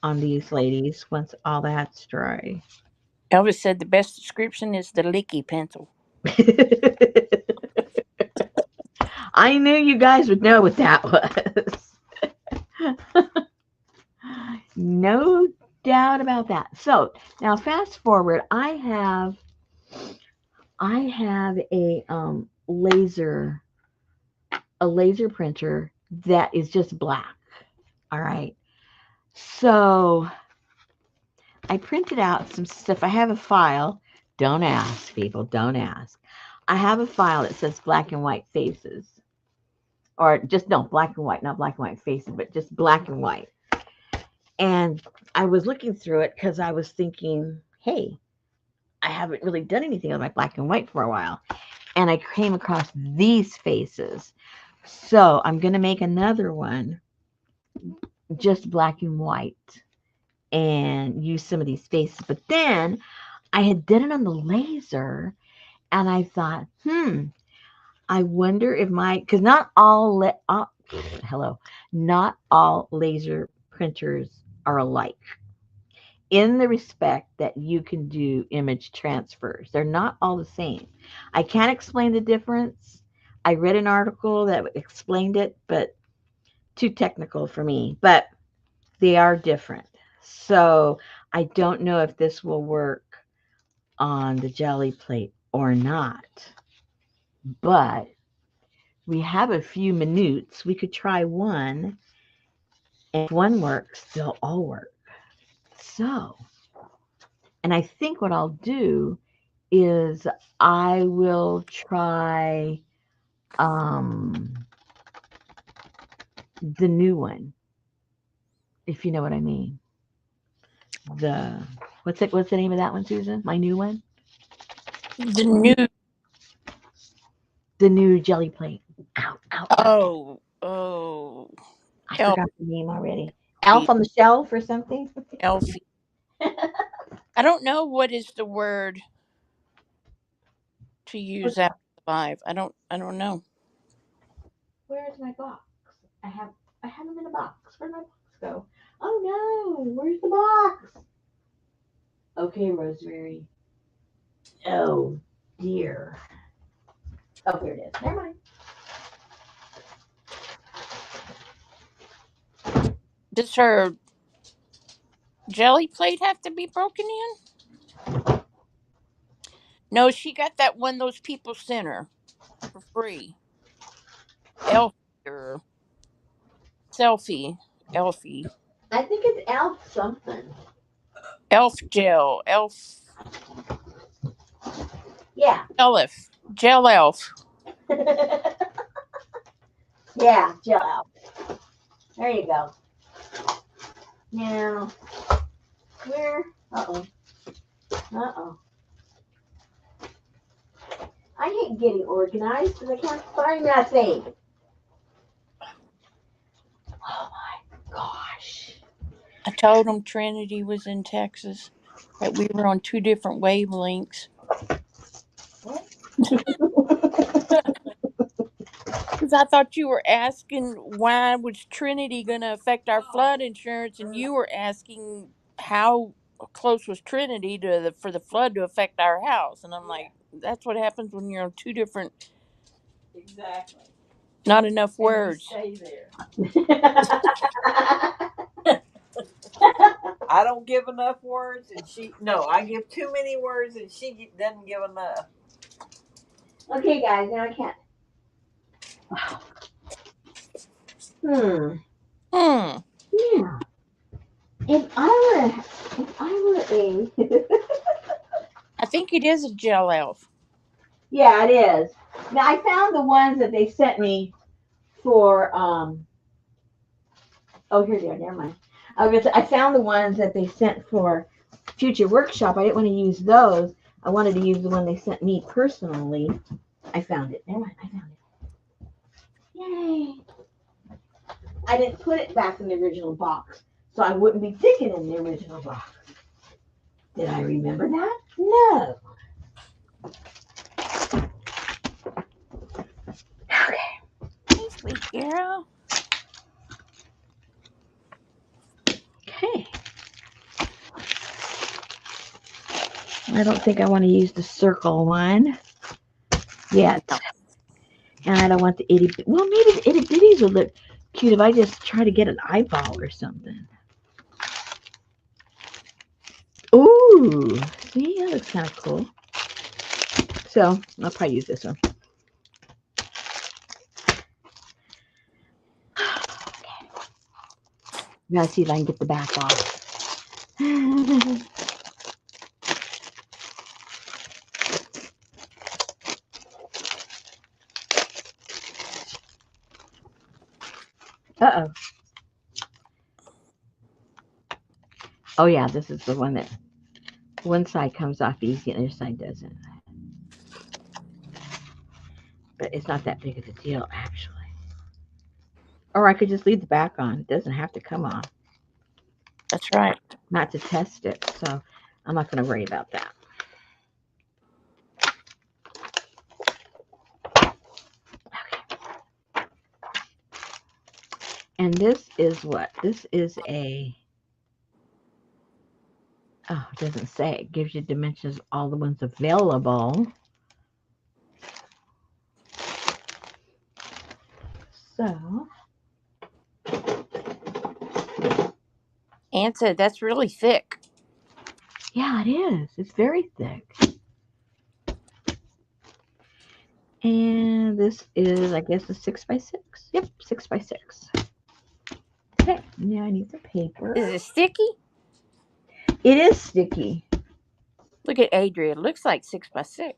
on these ladies once all that's dry. Elvis said the best description is the licky pencil. I knew you guys would know what that was. No doubt about that. So now fast forward, I have a laser printer that is just black. All right. So I printed out some stuff. I have a file. Don't ask, people. Don't ask. I have a file that says black and white faces. Or just, no, black and white, not black and white faces, but just black and white. And I was looking through it because I was thinking, hey, I haven't really done anything with my black and white for a while. And I came across these faces. So I'm going to make another one, just black and white, and use some of these faces. But then I had done it on the laser, and I thought, I wonder if because not all laser printers are alike in the respect that you can do image transfers. They're not all the same. I can't explain the difference. I read an article that explained it, but too technical for me. But they are different. So I don't know if this will work on the jelly plate or not. But we have a few minutes. We could try one. And if one works, they'll all work. So, and I think what I'll do is I will try the new one, if you know what I mean. The what's the name of that one, Susan? My new one? The new. The new jelly plate. Ow, ow, ow. Oh, I Elfie, forgot the name already. Elf on the Shelf or something? Elfie. I don't know what is the word to use after 5. I don't know. Where's my box? I have I have them in a box. Where'd my box go? Oh no, where's the box? Okay, Rosemary. Oh dear. Oh, here it is. Never mind. Does her jelly plate have to be broken in? No, she got that one those people sent her for free. Elfie or selfie. Elfie. I think it's Elf something. Elf gel. Yeah. Elf. Gel elf. Yeah, Jill Elf. There you go. Now, where? Uh-oh. Uh-oh. I hate getting organized because I can't find that thing. Oh my gosh. I told him Trinity was in Texas. That we were on 2 different wavelengths. What? Because I thought you were asking why was Trinity going to affect our flood insurance, and you were asking how close was Trinity for the flood to affect our house, and I'm like, that's what happens when you're on 2 different. Exactly. Not enough words. Stay there. I don't give enough words, and I give too many words, and she doesn't give enough. Okay, guys, now I can't. Hmm. Hmm. Yeah. If I were a, I think it is a gel elf. yeah, it is. Now I found the ones that they sent me for. Oh, here they are. Never mind. I found the ones that they sent for future workshop. I didn't want to use those. I wanted to use the one they sent me personally. I found it. Never mind. I found it. Yay! I didn't put it back in the original box, so I wouldn't be digging in the original box. Did I remember that? No. Okay. Hey, sweet girl. Okay. I don't think I want to use the circle one yet. No. And I don't want the itty bitty. Well, maybe the itty bitties would look cute if I just try to get an eyeball or something. Ooh, see, that looks kind of cool. So I'll probably use this one. Gotta see if I can get the back off. Uh-oh. Oh yeah, this is the one that one side comes off easy and the other side doesn't. But it's not that big of a deal, actually. Or I could just leave the back on. It doesn't have to come off. That's right. Not to test it, so I'm not going to worry about that. Okay. And this is what? This is a... Oh, it doesn't say. It gives you dimensions of all the ones available. So... Ann said that's really thick. Yeah, it is. It's very thick. And this is, I guess, a 6x6. Yep, 6x6. Okay, now I need the paper. Is it sticky? It is sticky. Look at Adria. It looks like 6x6.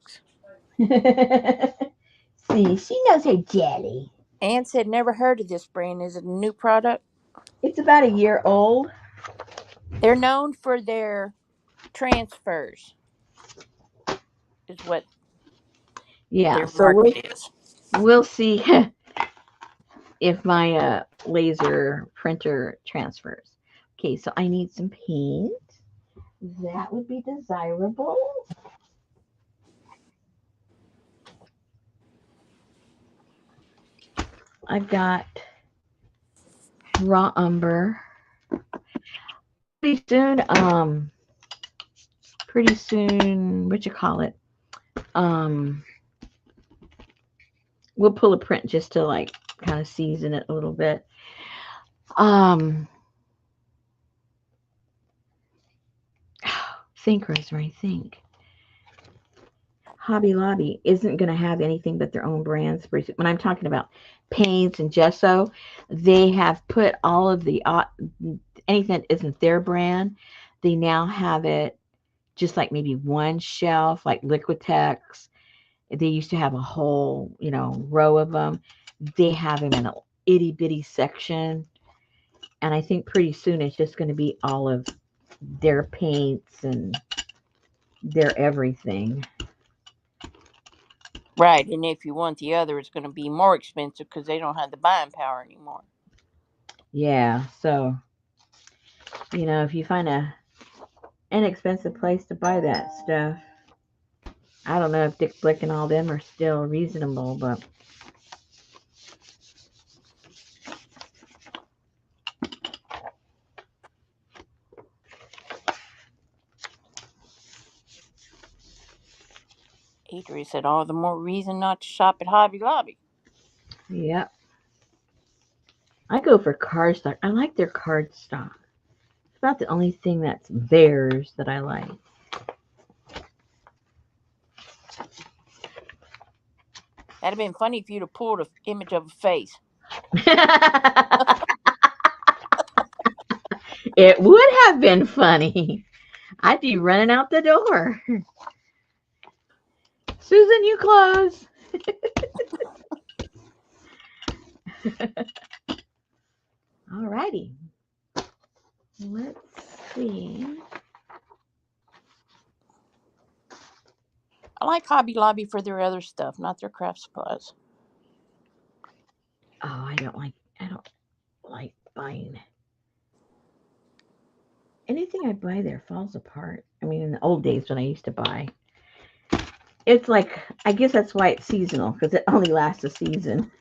See, she knows her jelly. Ann said never heard of this brand. Is it a new product? It's about a year old. They're known for their transfers. Is what Yeah, their so market is. we'll see if my laser printer transfers. Okay, so I need some paint. That would be desirable. I've got raw umber. Pretty soon, what you call it? We'll pull a print just to like kind of season it a little bit. Think, Rosemary, think. Hobby Lobby isn't going to have anything but their own brands. When I'm talking about paints and gesso, they have put all of the anything that isn't their brand. They now have it just like maybe one shelf, like Liquitex. They used to have a whole, row of them. They have them in an itty bitty section. And I think pretty soon it's just going to be all of their paints and their everything. Right, and if you want the other, it's going to be more expensive because they don't have the buying power anymore. Yeah, so, if you find a inexpensive place to buy that stuff, I don't know if Dick Blick and all them are still reasonable, but... Adria said, all the more reason not to shop at Hobby Lobby. Yep. I go for cardstock. I like their cardstock. It's about the only thing that's theirs that I like. That'd have been funny if you'd have pulled an image of a face. It would have been funny. I'd be running out the door. Susan, you close. Alrighty. Let's see. I like Hobby Lobby for their other stuff, not their craft supplies. Oh, I don't like buying anything I buy there falls apart. I mean, in the old days when I used to buy, it's like I guess that's why it's seasonal because it only lasts a season.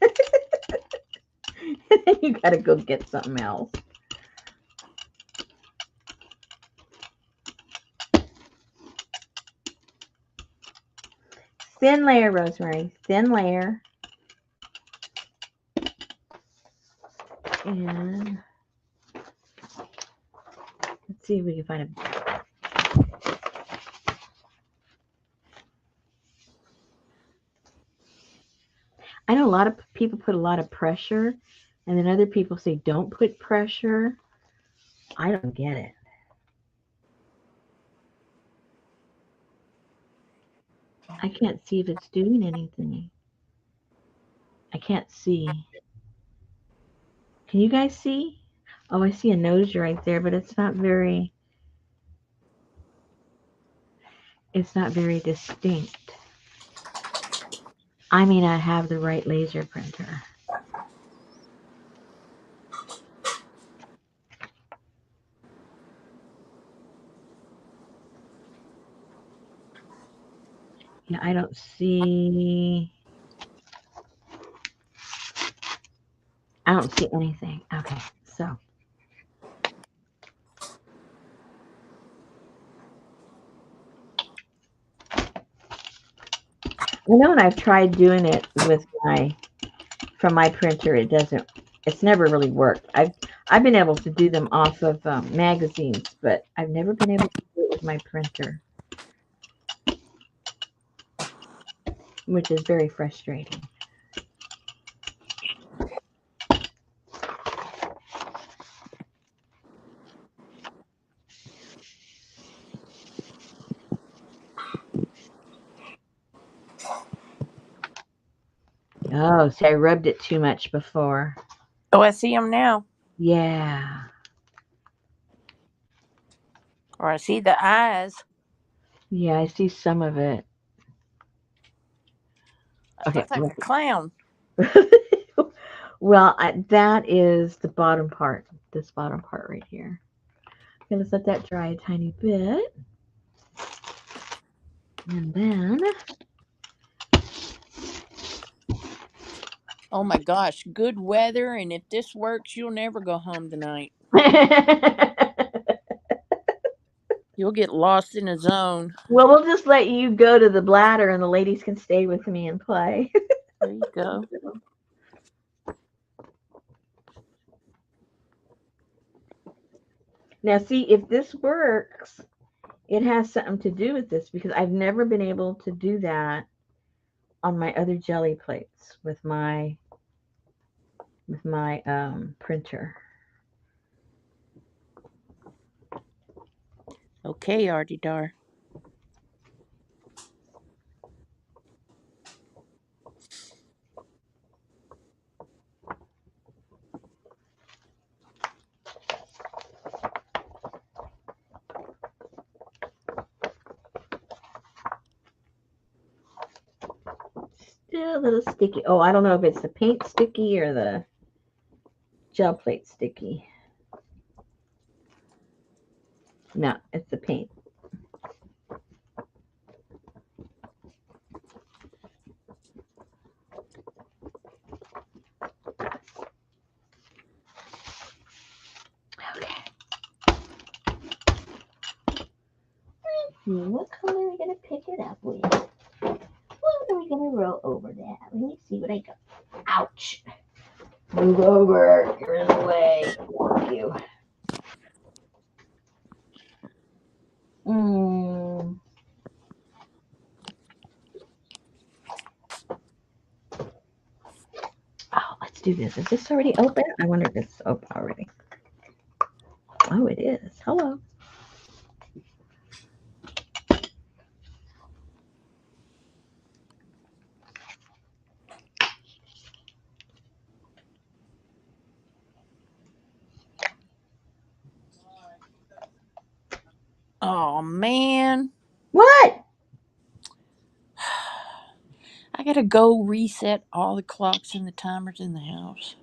You gotta go get something else. Thin layer, Rosemary. Thin layer. And let's see if we can find a. I know a lot of people put a lot of pressure, and then other people say don't put pressure. I don't get it. I can't see if it's doing anything. I can't see. Can you guys see? Oh, I see a nose right there, but it's not very distinct. I may not have the right laser printer. Yeah, I don't see anything. Okay, so I know when I've tried doing it with from my printer, it's never really worked. I've been able to do them off of magazines, but I've never been able to do it with my printer, which is very frustrating. Oh, see, I rubbed it too much before. Oh, I see them now. Yeah. Or I see the eyes. Yeah, I see some of it. It Okay. looks like a clown. Well, that is the bottom part. This bottom part right here. Okay, let's let that dry a tiny bit. And then. Oh my gosh, good weather, and if this works, you'll never go home tonight. You'll get lost in a zone. Well, we'll just let you go to the bladder and the ladies can stay with me and play. There you go. Now, see, if this works, it has something to do with this because I've never been able to do that on my other jelly plates with my printer. Okay, Artie Dar. Still a little sticky. Oh, I don't know if it's the paint sticky or the gel plate sticky. No, it's the paint. Okay. What color are we going to pick it up with? What are we going to roll over that? Let me see what I got. Ouch. Move over. You're in the way. Thank you. Mm. Oh, let's do this. Is this already open? I wonder if it's open already. Oh, it is. Hello. Oh man, What? I gotta go reset all the clocks and the timers in the house,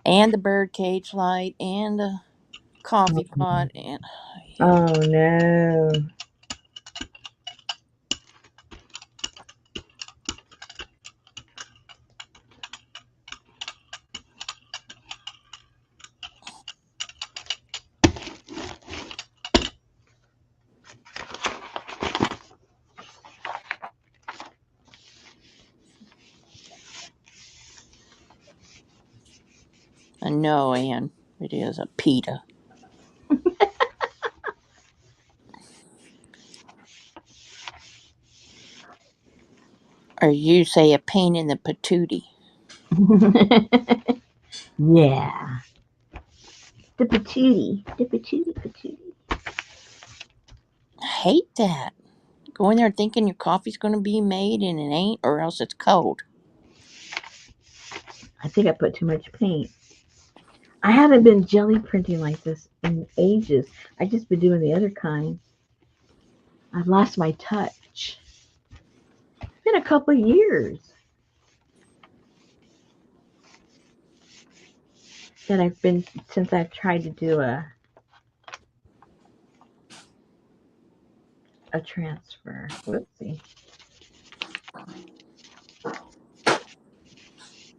and the bird cage light, and the coffee pot, and Oh no. I know, Ann, it is a pita. Or you say a pain in the patootie. Yeah. The patootie. The patootie patootie. I hate that. Go in there thinking your coffee's gonna be made and it ain't, or else it's cold. I think I put too much paint. I haven't been jelly printing like this in ages. I just been doing the other kind. I've lost my touch. It's been a couple of years that I've been since I've tried to do a transfer. Whoopsie.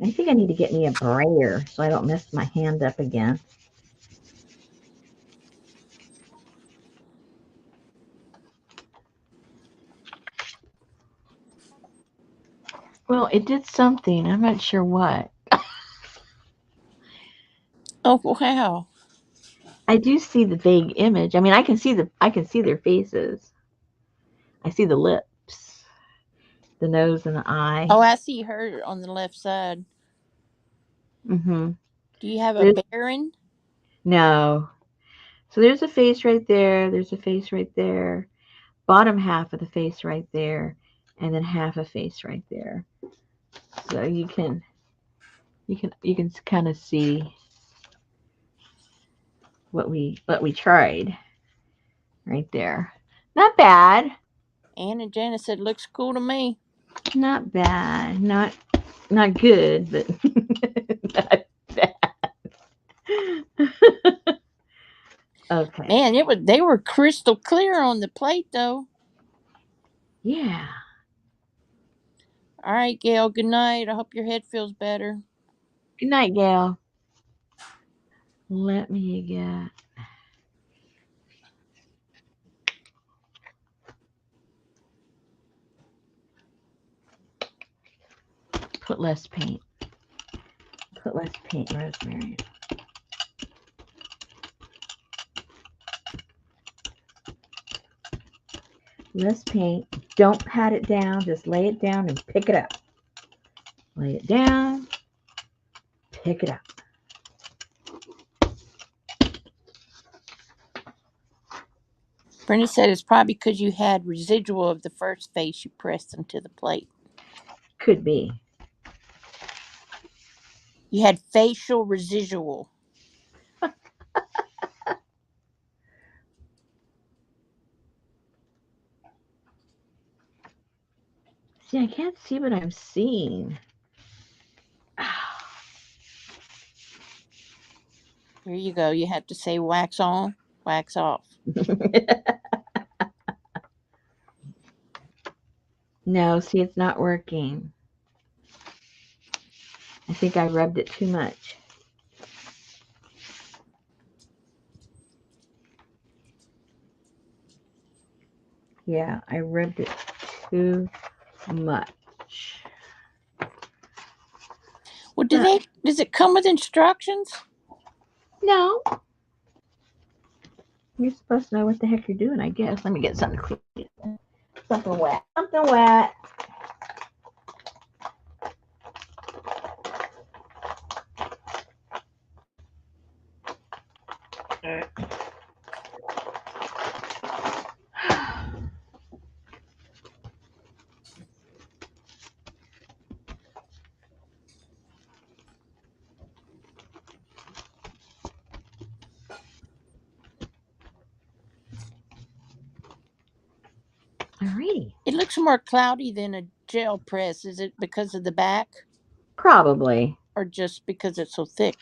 I think I need to get me a brayer so I don't mess my hand up again. Well, it did something. I'm not sure what. Oh wow. I do see the vague image. I mean, I can see their faces. I see the lips, the nose, and the eye. Oh, I see her on the left side. Mhm. Do you have a There's baron? no. So there's a face right there. There's a face right there. Bottom half of the face right there, and then half a face right there. So you can kind of see what we tried right there. Not bad. Ann and Janice said looks cool to me. Not bad. Not good, but not bad. Okay. Man, they were crystal clear on the plate though. Yeah. All right, Gail. Good night. I hope your head feels better. Good night, Gail. Let me get put less paint. Put less paint, Rosemary. Less paint. Don't pat it down. Just lay it down and pick it up. Lay it down. Pick it up. Brenda said it's probably because you had residual of the first face you pressed into the plate. Could be. You had facial residual. See, I can't see what I'm seeing. Here you go. You have to say wax on, wax off. No, see, it's not working. I think I rubbed it too much. Yeah, I rubbed it too much. Does it come with instructions? No. You're supposed to know what the heck you're doing, I guess. Let me get something clean. Something wet. Something wet. Alrighty. It looks more cloudy than a gel press. Is it because of the back Probably. or just because it's so thick?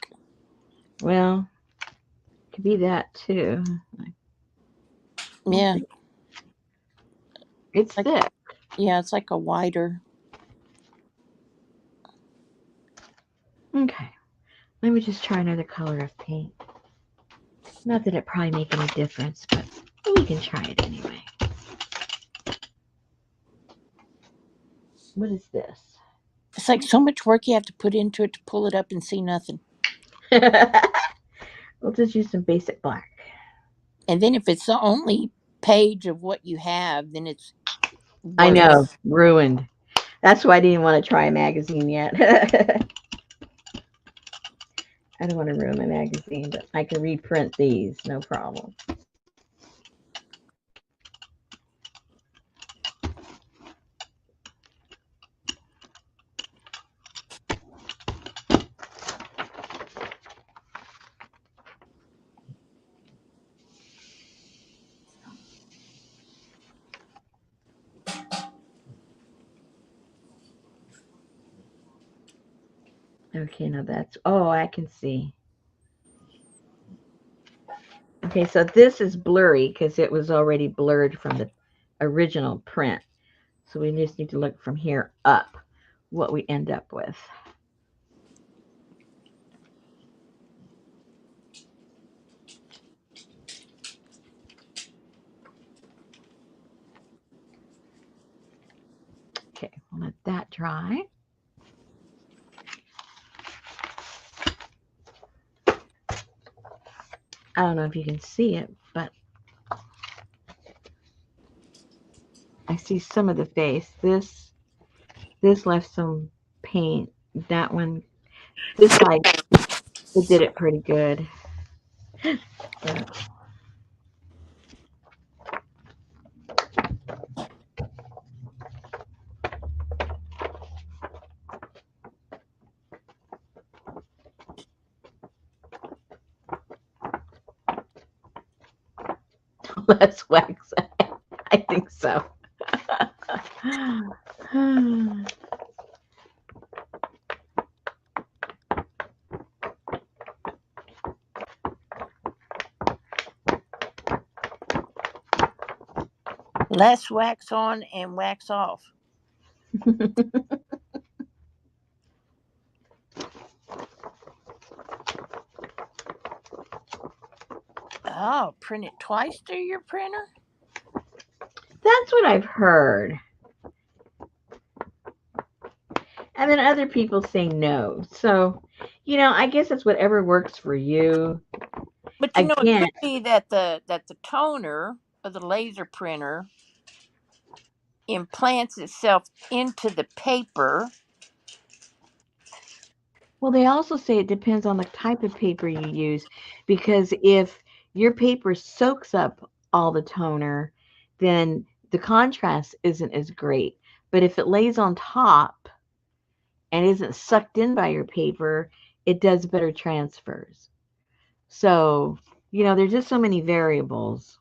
Well, could be that too. Yeah. It's Like, thick. yeah, it's like a wider. Okay. Let me just try another color of paint. Not that it probably make any difference, but we can try it anyway. What is this? It's like so much work you have to put into it to pull it up and see nothing. We'll just use some basic black. And then if it's the only page of what you have, then it's worse. I know, ruined. That's why I didn't want to try a magazine yet. I don't want to ruin my magazine, but I can reprint these, no problem. Okay, now that's, oh, I can see. Okay, so this is blurry because it was already blurred from the original print. So we just need to look from here up what we end up with. Okay, we'll let that dry. I don't know if you can see it, but I see some of the face. This left some paint. That one, this side, it did it pretty good. Less wax. I think so. Less wax on and wax off. Oh, print it twice through your printer? That's what I've heard. And then other people say no. So, I guess it's whatever works for you. But it Again, could be that the toner of the laser printer implants itself into the paper. well, they also say it depends on the type of paper you use, because if your paper soaks up all the toner, then the contrast isn't as great. But if it lays on top and isn't sucked in by your paper, it does better transfers. So, there's just so many variables.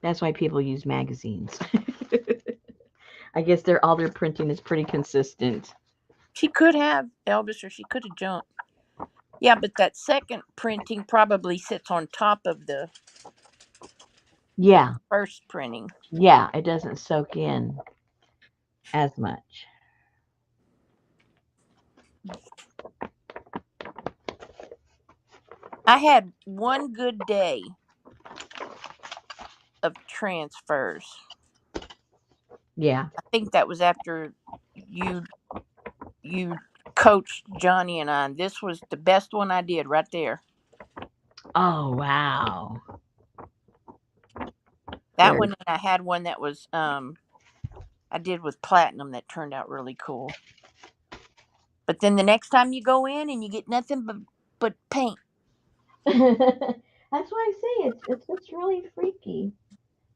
That's why people use magazines. I guess all their printing is pretty consistent. She could have, Elvis, or she could have jumped. Yeah, but that second printing probably sits on top of the Yeah. first printing. Yeah, it doesn't soak in as much. I had one good day of transfers. Yeah. I think that was after you coached Johnny and I. This was the best one I did right there. Oh, wow. That Very one, and I had one that was I did with platinum that turned out really cool. But then the next time you go in and you get nothing but paint. That's why I say it's just really freaky.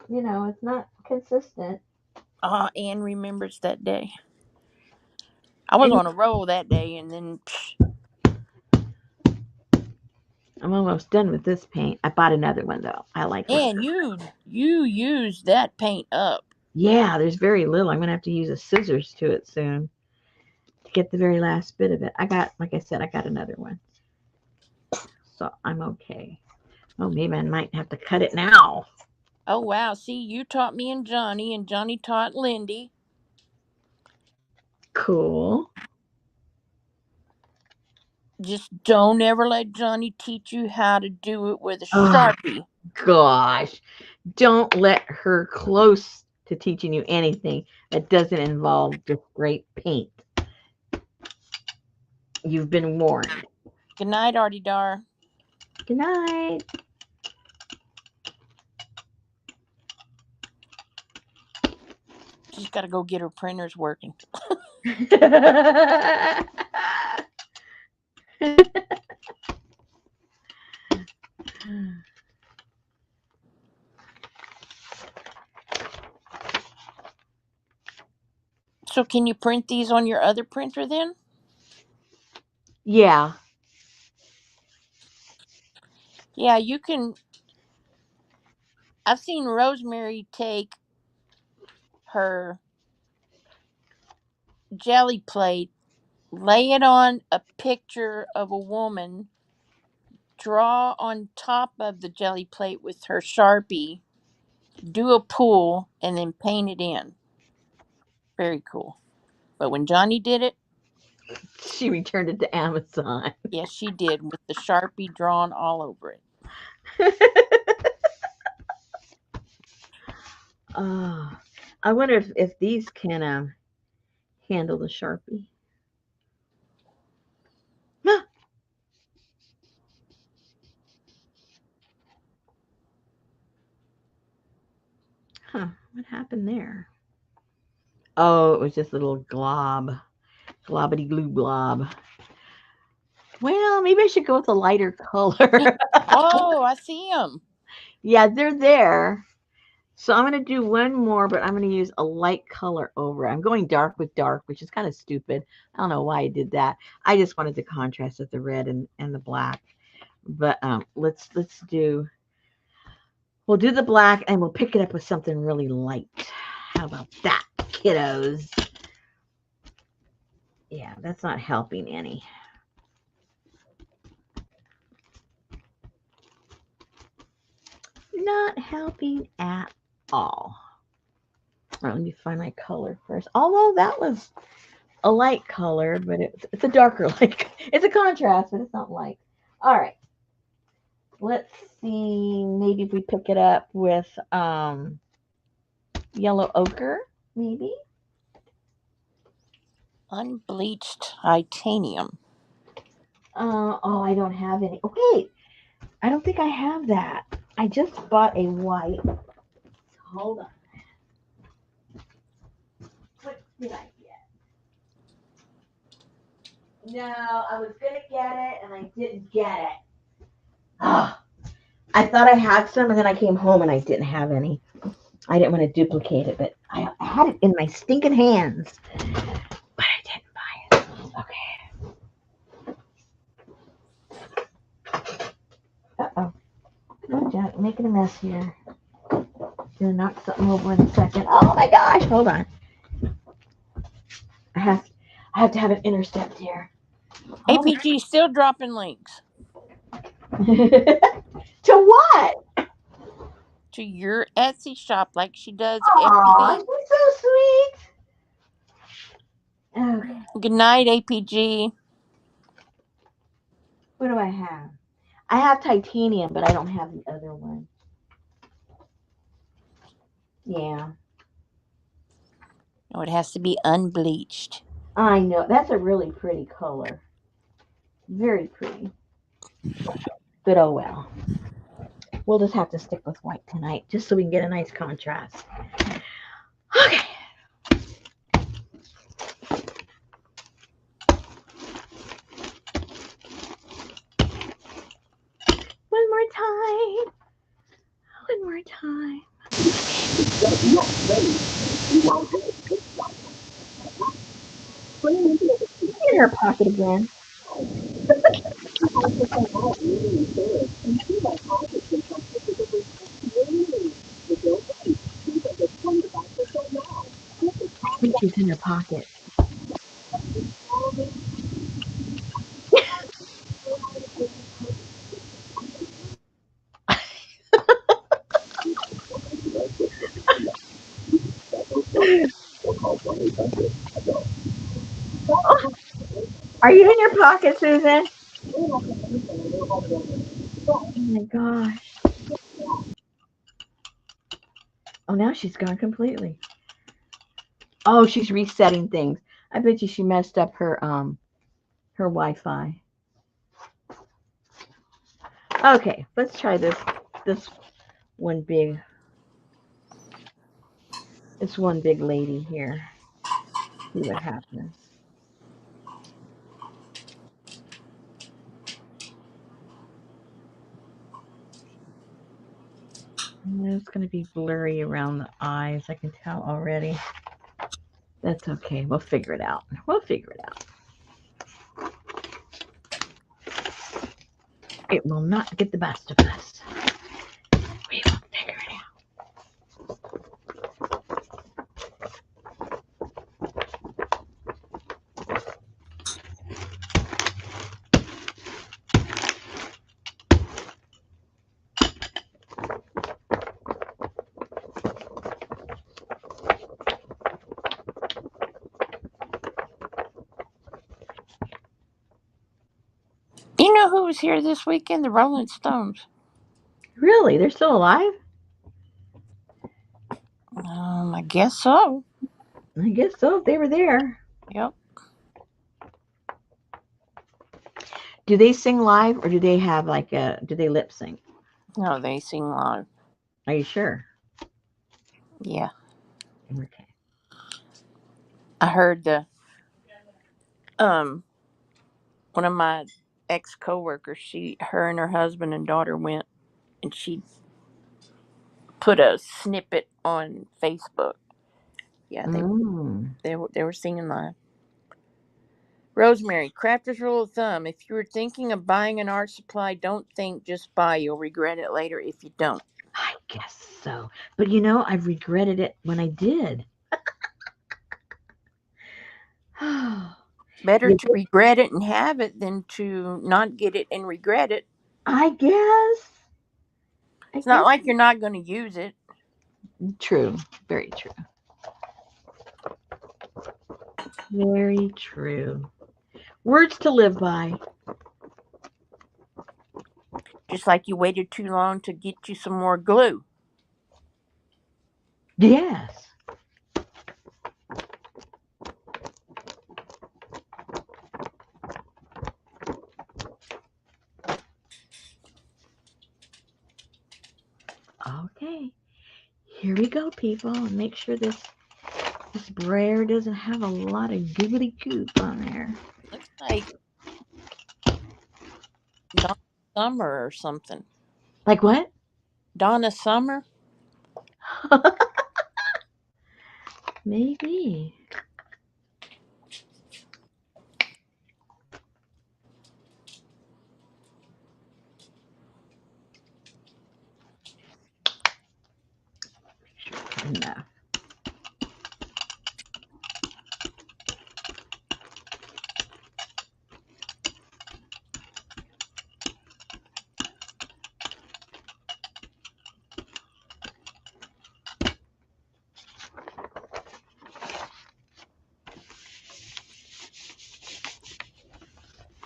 It's not consistent. Anne remembers that day. I was And on a roll that day, and then I'm almost done with this paint. I bought another one though. I like it. and you used that paint up. Yeah, there's very little. I'm gonna have to use a scissors to it soon to get the very last bit of it. Like I said, I got another one, so I'm okay. Oh, maybe I might have to cut it now. Oh wow! See, you taught me and Johnny taught Lindy. Cool. Just don't ever let Johnny teach you how to do it with a Oh Sharpie. gosh, don't let her close to teaching you anything that doesn't involve just great paint. You've been warned. Good night, Artie Dar. Good night. She's got to go get her printers working. So can you print these on your other printer then? Yeah. Yeah, you can. I've seen Rosemary take her jelly plate, lay it on a picture of a woman, draw on top of the jelly plate with her Sharpie, do a pool, and then paint it in. Very cool. But when Johnny did it, She returned it to Amazon. yes, she did, with the Sharpie drawn all over it. Oh, I wonder if these can handle the Sharpie. Huh, what happened there? Oh, it was just a little globbity glue blob. Well, maybe I should go with a lighter color. Oh, I see them. Yeah, they're there. So I'm going to do one more, but I'm going to use a light color over it. I'm going dark with dark, which is kind of stupid. I don't know why I did that. I just wanted to contrast with the red and the black. But we'll do the black and we'll pick it up with something really light. How about that, kiddos? Yeah, that's not helping any. Not helping at all. All right, let me find my color first. Although that was a light color, but it's a darker light. It's a contrast, but it's not light. All right. Let's see. Maybe if we pick it up with yellow ochre, maybe. Unbleached titanium. Oh, I don't have any. Oh, wait. I don't think I have that. I just bought a white. Hold on. What did I get? No, I was going to get it and I didn't get it. Oh, I thought I had some and then I came home and I didn't have any. I didn't want to duplicate it, but I had it in my stinking hands. But I didn't buy it. Okay. Uh-oh. Oh, Jack, making a mess here. Gonna knock something over in a second. Oh my gosh, hold on. I have to have it intercept here. Oh. APG still dropping links. To what? To your Etsy shop like she does Aw, every she's week. so sweet. Okay. Good night, APG. What do I have? I have titanium, but I don't have the other one. Yeah. No, it has to be unbleached. I know. That's a really pretty color. Very pretty. But oh well. We'll just have to stick with white tonight just so we can get a nice contrast. Okay. One more time. One more time. In her pocket again. I think she's in her pocket. Oh, are you in your pocket, Susan? Oh my gosh. Oh, now she's gone completely. Oh, she's resetting things. I bet you she messed up her Wi-Fi. Okay, let's try this one big this one big lady here. See what happens. It's going to be blurry around the eyes. I can tell already. That's okay. We'll figure it out. We'll figure it out. It will not get the best of us. We will figure it out. You know who was here this weekend? The Rolling Stones. Really? They're still alive? I guess so. I guess so, if they were there. Yep. Do they sing live or do they have do they lip sync? No, they sing live. Are you sure? Yeah. Okay. I heard um one of my ex coworkers, her and her husband and daughter went, and she put a snippet on Facebook. Yeah, Mm. they were singing live. Rosemary, crafter's rule of thumb: if you were thinking of buying an art supply, don't think, just buy. You'll regret it later if you don't. I guess so. But you know, I've regretted it when I did. Better You to regret it and have it than to not get it and regret it. I guess. I It's not guess. like you're not going to use it. True. Very true. Very true. Words to live by. Just like you waited too long to get you some more glue. Yes. Okay. Here we go, people. Make sure this brayer doesn't have a lot of goobly goop on there. Looks like Donna Summer or something. Like what? Donna Summer? Maybe. Enough.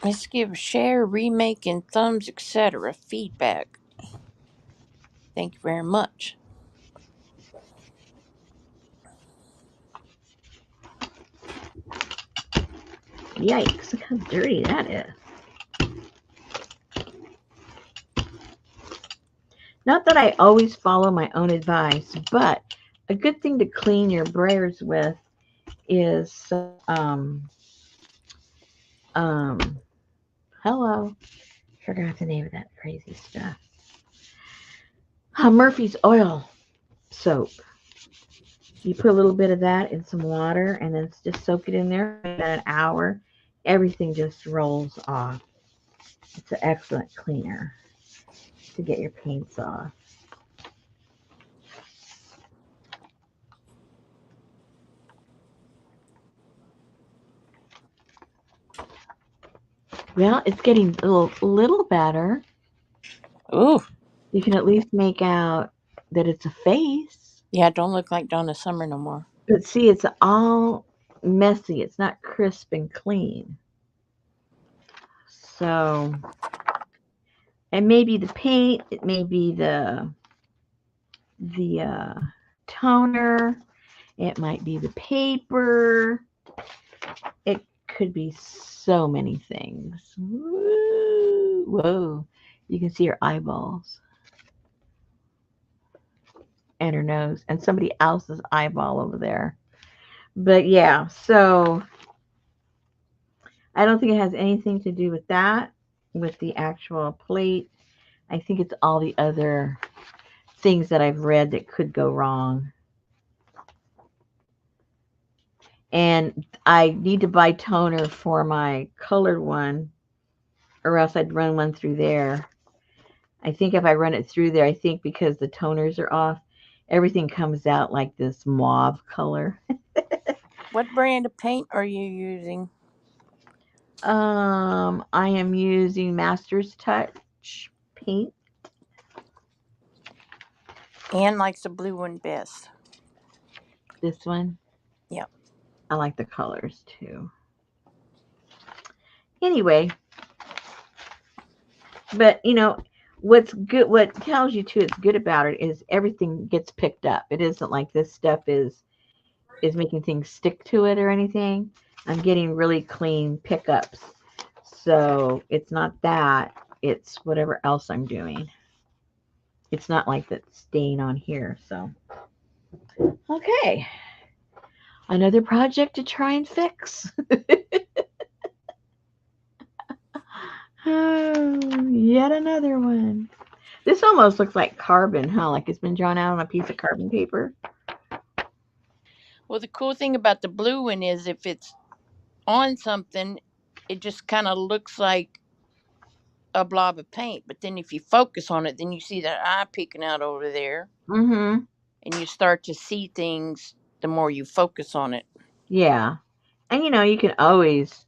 Let's give share, remake, and thumbs, etc. feedback. Thank you very much. Yikes, look how dirty that is. Not that I always follow my own advice, but a good thing to clean your brayers with is um hello, forgot the name of that crazy stuff. Murphy's oil soap. You put a little bit of that in some water and then just soak it in there for about an hour. Everything just rolls off. It's an excellent cleaner to get your paints off. Well, it's getting a little better. Ooh. You can at least make out that it's a face. Yeah, don't look like Donna Summer no more. But see, it's all messy. It's not crisp and clean. So, it may be the paint. It may be the toner. It might be the paper. It could be so many things. Woo, whoa. You can see her eyeballs and her nose and somebody else's eyeball over there. But yeah, so I don't think it has anything to do with that, with the actual plate. I think it's all the other things that I've read that could go wrong. And I need to buy toner for my colored one, or else I'd run one through there. I think if I run it through there, I think because the toners are off, everything comes out like this mauve color. What brand of paint are you using? I am using Master's Touch paint. Anne likes the blue one best. This one. Yep. I like the colors too. Anyway, but what's good, what tells you too it's good about it is everything gets picked up. It isn't like this stuff is making things stick to it or anything. I'm getting really clean pickups. So it's not that, it's whatever else I'm doing. It's not like that stain on here. So, okay. Another project to try and fix. Oh, yet another one. This almost looks like carbon, huh? Like it's been drawn out on a piece of carbon paper. Well, the cool thing about the blue one is if it's on something, it just kind of looks like a blob of paint. But then if you focus on it, then you see that eye peeking out over there, Mm-hmm. and you start to see things the more you focus on it. Yeah. And you can always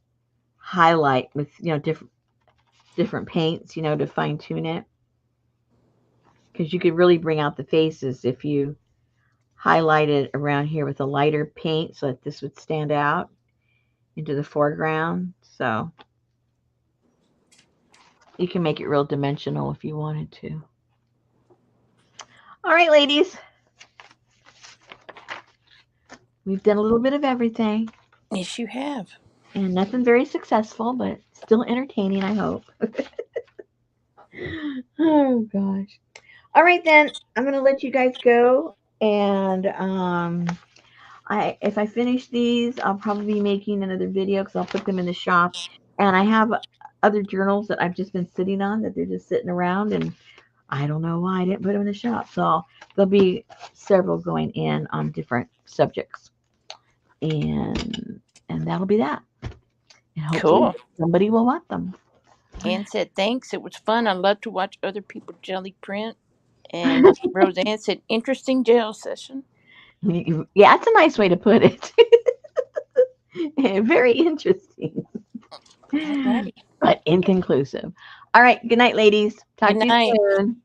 highlight with, different paints, to fine tune it. Because you could really bring out the faces if you highlighted around here with a lighter paint so that this would stand out into the foreground. So you can make it real dimensional if you wanted to. All right, ladies. We've done a little bit of everything. Yes, you have. And nothing very successful, but still entertaining, I hope. Oh, gosh. All right, then. I'm going to let you guys go. And if I finish these, I'll probably be making another video because I'll put them in the shop. And I have other journals that I've just been sitting on that they're just sitting around, and I don't know why I didn't put them in the shop. So there'll be several going in on different subjects, and that'll be that. And hopefully Cool. somebody will want them. Anne said, thanks. It was fun. I love to watch other people jelly print. And Roseanne said, interesting jail session. Yeah, that's a nice way to put it. Very interesting. Alrighty. But inconclusive. All right. Good night, ladies. Talk Good to you night. soon.